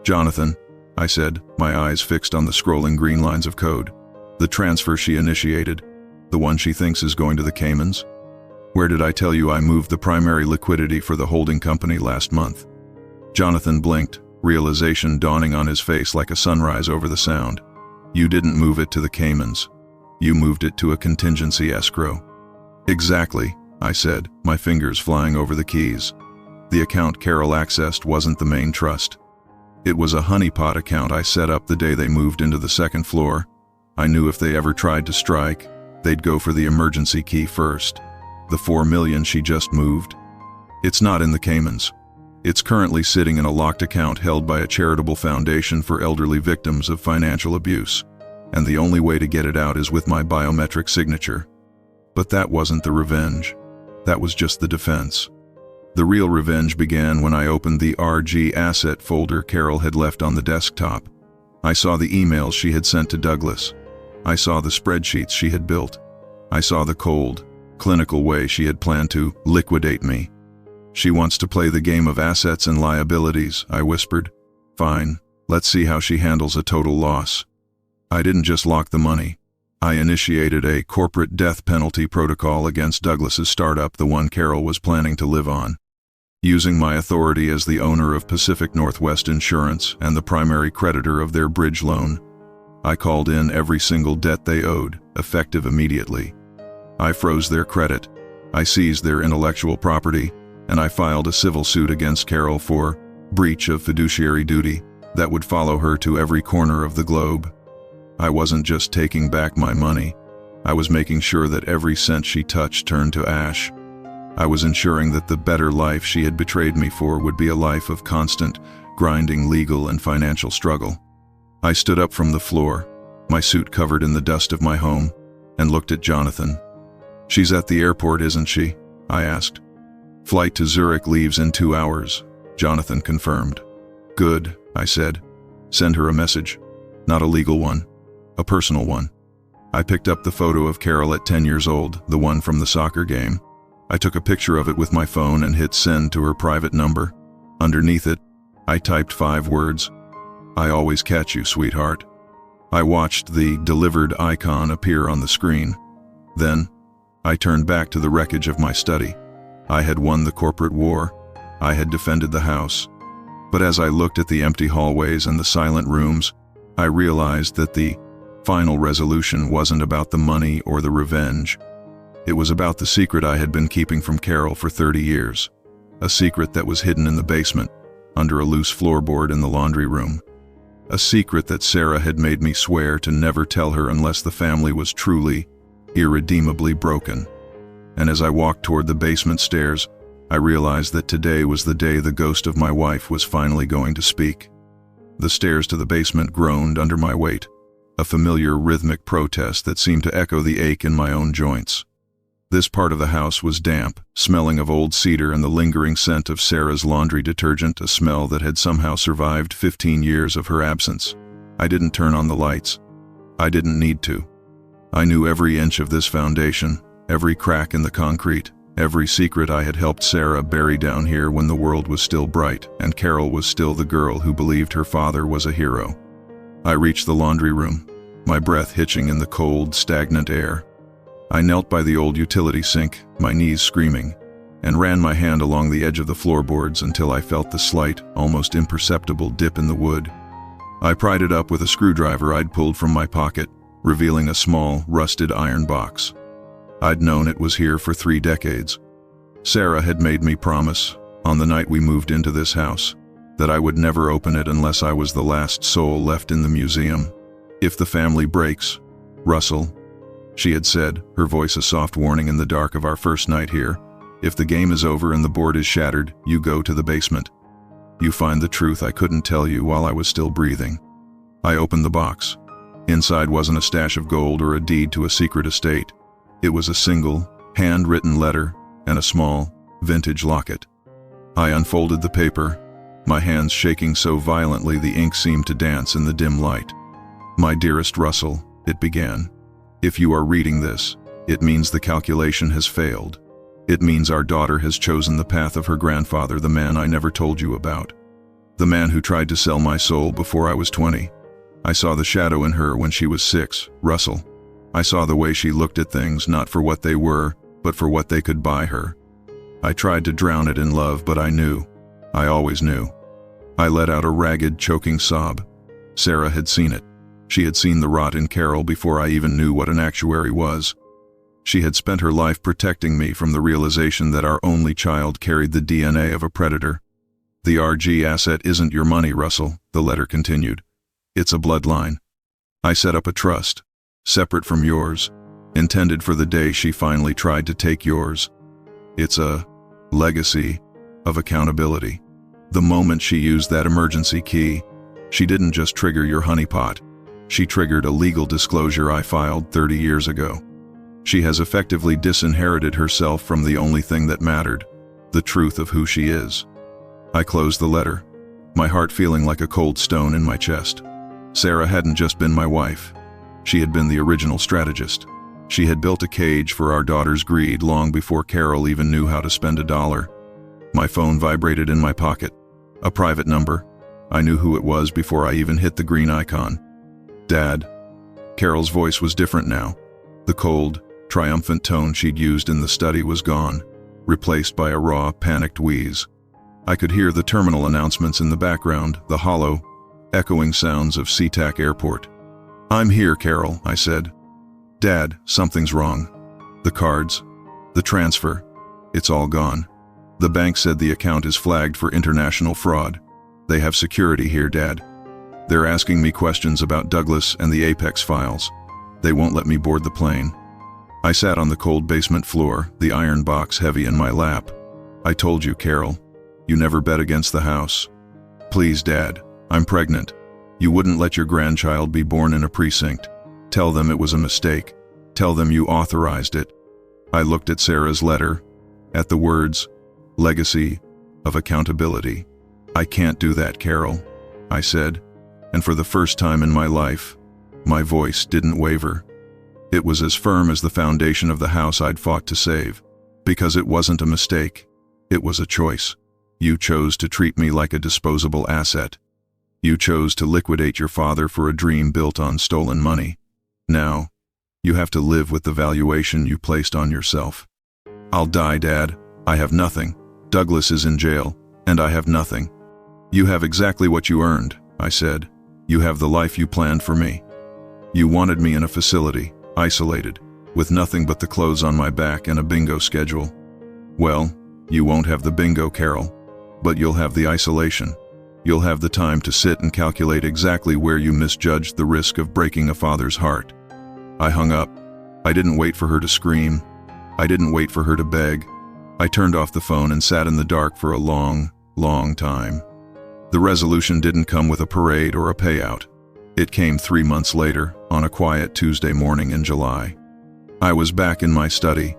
"Jonathan," I said, my eyes fixed on the scrolling green lines of code. "The transfer she initiated, the one she thinks is going to the Caymans? Where did I tell you I moved the primary liquidity for the holding company last month?" Jonathan blinked, realization dawning on his face like a sunrise over the sound. "You didn't move it to the Caymans. You moved it to a contingency escrow." "Exactly," I said, my fingers flying over the keys. "The account Carol accessed wasn't the main trust. It was a honeypot account I set up the day they moved into the second floor. I knew if they ever tried to strike, they'd go for the emergency key first. The $4 million she just moved. It's not in the Caymans. It's currently sitting in a locked account held by a charitable foundation for elderly victims of financial abuse, and the only way to get it out is with my biometric signature. But that wasn't the revenge. That was just the defense. The real revenge began when I opened the RG asset folder Carol had left on the desktop. I saw the emails she had sent to Douglas. I saw the spreadsheets she had built. I saw the cold, clinical way she had planned to liquidate me. She wants to play the game of assets and liabilities, I whispered. Fine, let's see how she handles a total loss. I didn't just lock the money. I initiated a corporate death penalty protocol against Douglas's startup, the one Carol was planning to live on. Using my authority as the owner of Pacific Northwest Insurance and the primary creditor of their bridge loan, I called in every single debt they owed, effective immediately. I froze their credit, I seized their intellectual property, and I filed a civil suit against Carol for breach of fiduciary duty that would follow her to every corner of the globe. I wasn't just taking back my money, I was making sure that every cent she touched turned to ash. I was ensuring that the better life she had betrayed me for would be a life of constant, grinding legal and financial struggle. I stood up from the floor, my suit covered in the dust of my home, and looked at Jonathan. She's at the airport, isn't she? I asked. Flight to Zurich leaves in 2 hours, Jonathan confirmed. Good, I said. Send her a message. Not a legal one, a personal one. I picked up the photo of Carol at 10 years old, the one from the soccer game. I took a picture of it with my phone and hit send to her private number. Underneath it, I typed 5 words. I always catch you, sweetheart. I watched the delivered icon appear on the screen. Then, I turned back to the wreckage of my study. I had won the corporate war. I had defended the house. But as I looked at the empty hallways and the silent rooms, I realized that the final resolution wasn't about the money or the revenge. It was about the secret I had been keeping from Carol for 30 years. A secret that was hidden in the basement, under a loose floorboard in the laundry room. A secret that Sarah had made me swear to never tell her unless the family was truly, irredeemably broken. And as I walked toward the basement stairs, I realized that today was the day the ghost of my wife was finally going to speak. The stairs to the basement groaned under my weight, a familiar rhythmic protest that seemed to echo the ache in my own joints. This part of the house was damp, smelling of old cedar and the lingering scent of Sarah's laundry detergent, a smell that had somehow survived 15 years of her absence. I didn't turn on the lights. I didn't need to. I knew every inch of this foundation, every crack in the concrete, every secret I had helped Sarah bury down here when the world was still bright and Carol was still the girl who believed her father was a hero. I reached the laundry room, my breath hitching in the cold, stagnant air. I knelt by the old utility sink, my knees screaming, and ran my hand along the edge of the floorboards until I felt the slight, almost imperceptible dip in the wood. I pried it up with a screwdriver I'd pulled from my pocket, revealing a small, rusted iron box. I'd known it was here for 3 decades. Sarah had made me promise, on the night we moved into this house, that I would never open it unless I was the last soul left in the museum. If the family breaks, Russell, she had said, her voice a soft warning in the dark of our first night here, if the game is over and the board is shattered, you go to the basement. You find the truth I couldn't tell you while I was still breathing. I opened the box. Inside wasn't a stash of gold or a deed to a secret estate. It was a single, handwritten letter and a small, vintage locket. I unfolded the paper, my hands shaking so violently the ink seemed to dance in the dim light. My dearest Russell, it began. If you are reading this, it means the calculation has failed. It means our daughter has chosen the path of her grandfather, the man I never told you about. The man who tried to sell my soul before I was 20. I saw the shadow in her when she was 6, Russell. I saw the way she looked at things, not for what they were, but for what they could buy her. I tried to drown it in love, but I knew. I always knew. I let out a ragged, choking sob. Sarah had seen it. She had seen the rot in Carol before I even knew what an actuary was. She had spent her life protecting me from the realization that our only child carried the DNA of a predator. The RG asset isn't your money, Russell, the letter continued. It's a bloodline. I set up a trust, separate from yours, intended for the day she finally tried to take yours. It's a legacy of accountability. The moment she used that emergency key, she didn't just trigger your honeypot. She triggered a legal disclosure I filed 30 years ago. She has effectively disinherited herself from the only thing that mattered, the truth of who she is. I closed the letter, my heart feeling like a cold stone in my chest. Sarah hadn't just been my wife. She had been the original strategist. She had built a cage for our daughter's greed long before Carol even knew how to spend a dollar. My phone vibrated in my pocket. A private number. I knew who it was before I even hit the green icon. Dad. Carol's voice was different now. The cold, triumphant tone she'd used in the study was gone, replaced by a raw, panicked wheeze. I could hear the terminal announcements in the background, the hollow, echoing sounds of SeaTac Airport. "I'm here, Carol," I said. "Dad, something's wrong. The cards, the transfer, it's all gone. The bank said the account is flagged for international fraud. They have security here, Dad. They're asking me questions about Douglas and the Apex files. They won't let me board the plane." I sat on the cold basement floor, the iron box heavy in my lap. "I told you, Carol. You never bet against the house. Please, Dad, I'm pregnant. You wouldn't let your grandchild be born in a precinct. Tell them it was a mistake. Tell them you authorized it." I looked at Sarah's letter, at the words, "Legacy of accountability." "I can't do that, Carol," I said, and for the first time in my life, my voice didn't waver. It was as firm as the foundation of the house I'd fought to save, because it wasn't a mistake. It was a choice. You chose to treat me like a disposable asset. You chose to liquidate your father for a dream built on stolen money. Now, you have to live with the valuation you placed on yourself. "I'll die, Dad. I have nothing. Douglas is in jail, and I have nothing." "You have exactly what you earned," I said. "You have the life you planned for me. You wanted me in a facility, isolated, with nothing but the clothes on my back and a bingo schedule. Well, you won't have the bingo, Carol, but you'll have the isolation. You'll have the time to sit and calculate exactly where you misjudged the risk of breaking a father's heart." I hung up. I didn't wait for her to scream. I didn't wait for her to beg. I turned off the phone and sat in the dark for a long, long time. The resolution didn't come with a parade or a payout. It came 3 months later, on a quiet Tuesday morning in July. I was back in my study.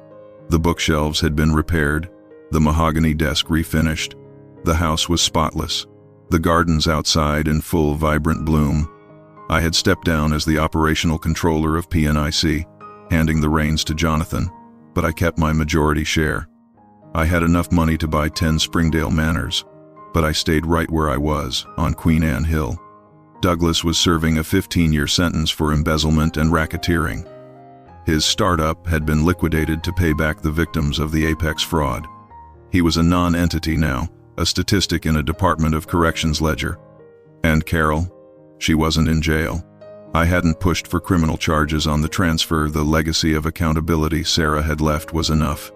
The bookshelves had been repaired, the mahogany desk refinished. The house was spotless, the gardens outside in full, vibrant bloom. I had stepped down as the operational controller of PNIC, handing the reins to Jonathan, but I kept my majority share. I had enough money to buy 10 Springdale Manors, but I stayed right where I was, on Queen Anne Hill. Douglas was serving a 15-year sentence for embezzlement and racketeering. His startup had been liquidated to pay back the victims of the Apex fraud. He was a non-entity now, a statistic in a Department of Corrections ledger. And Carol, she wasn't in jail. I hadn't pushed for criminal charges on the transfer. The legacy of accountability Sarah had left was enough.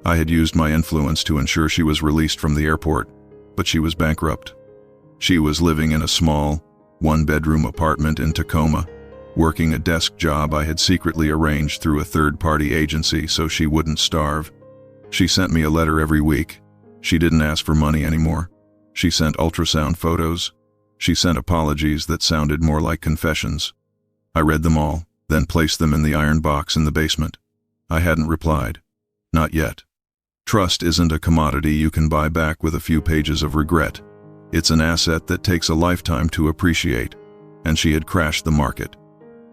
I had used my influence to ensure she was released from the airport, but she was bankrupt. She was living in a small, one-bedroom apartment in Tacoma, working a desk job I had secretly arranged through a third-party agency so she wouldn't starve. She sent me a letter every week. She didn't ask for money anymore. She sent ultrasound photos. She sent apologies that sounded more like confessions. I read them all, then placed them in the iron box in the basement. I hadn't replied. Not yet. Trust isn't a commodity you can buy back with a few pages of regret. It's an asset that takes a lifetime to appreciate, and she had crashed the market.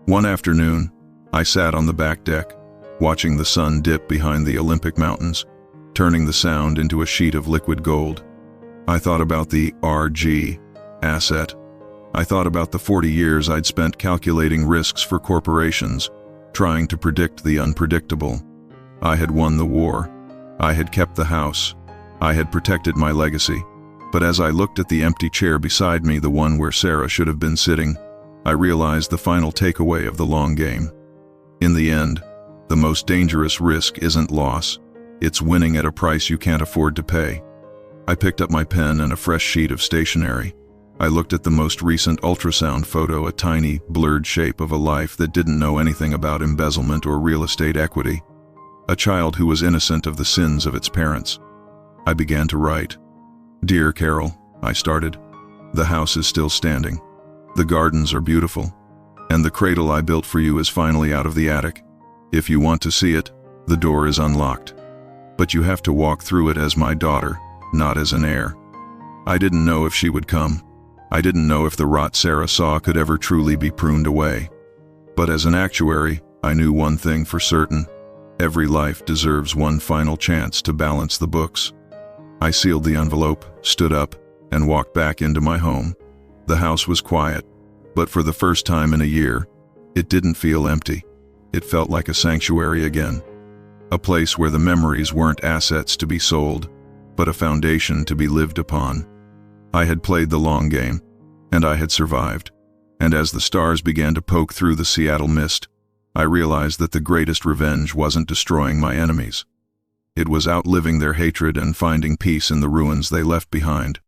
One afternoon, I sat on the back deck, watching the sun dip behind the Olympic Mountains, turning the sound into a sheet of liquid gold. I thought about the RG asset. I thought about the 40 years I'd spent calculating risks for corporations, trying to predict the unpredictable. I had won the war. I had kept the house. I had protected my legacy. But as I looked at the empty chair beside me, the one where Sarah should have been sitting, I realized the final takeaway of the long game. In the end, the most dangerous risk isn't loss. It's winning at a price you can't afford to pay. I picked up my pen and a fresh sheet of stationery. I looked at the most recent ultrasound photo, a tiny, blurred shape of a life that didn't know anything about embezzlement or real estate equity. A child who was innocent of the sins of its parents. I began to write. "Dear Carol," I started, "the house is still standing. The gardens are beautiful. And the cradle I built for you is finally out of the attic. If you want to see it, the door is unlocked. But you have to walk through it as my daughter, not as an heir. I didn't know if she would come. I didn't know if the rot Sarah saw could ever truly be pruned away. But as an actuary, I knew one thing for certain. Every life deserves one final chance to balance the books. I sealed the envelope, stood up, and walked back into my home. The house was quiet, but for the first time in a year, it didn't feel empty. It felt like a sanctuary again. A place where the memories weren't assets to be sold, but a foundation to be lived upon. I had played the long game, and I had survived. And as the stars began to poke through the Seattle mist, I realized that the greatest revenge wasn't destroying my enemies. It was outliving their hatred and finding peace in the ruins they left behind.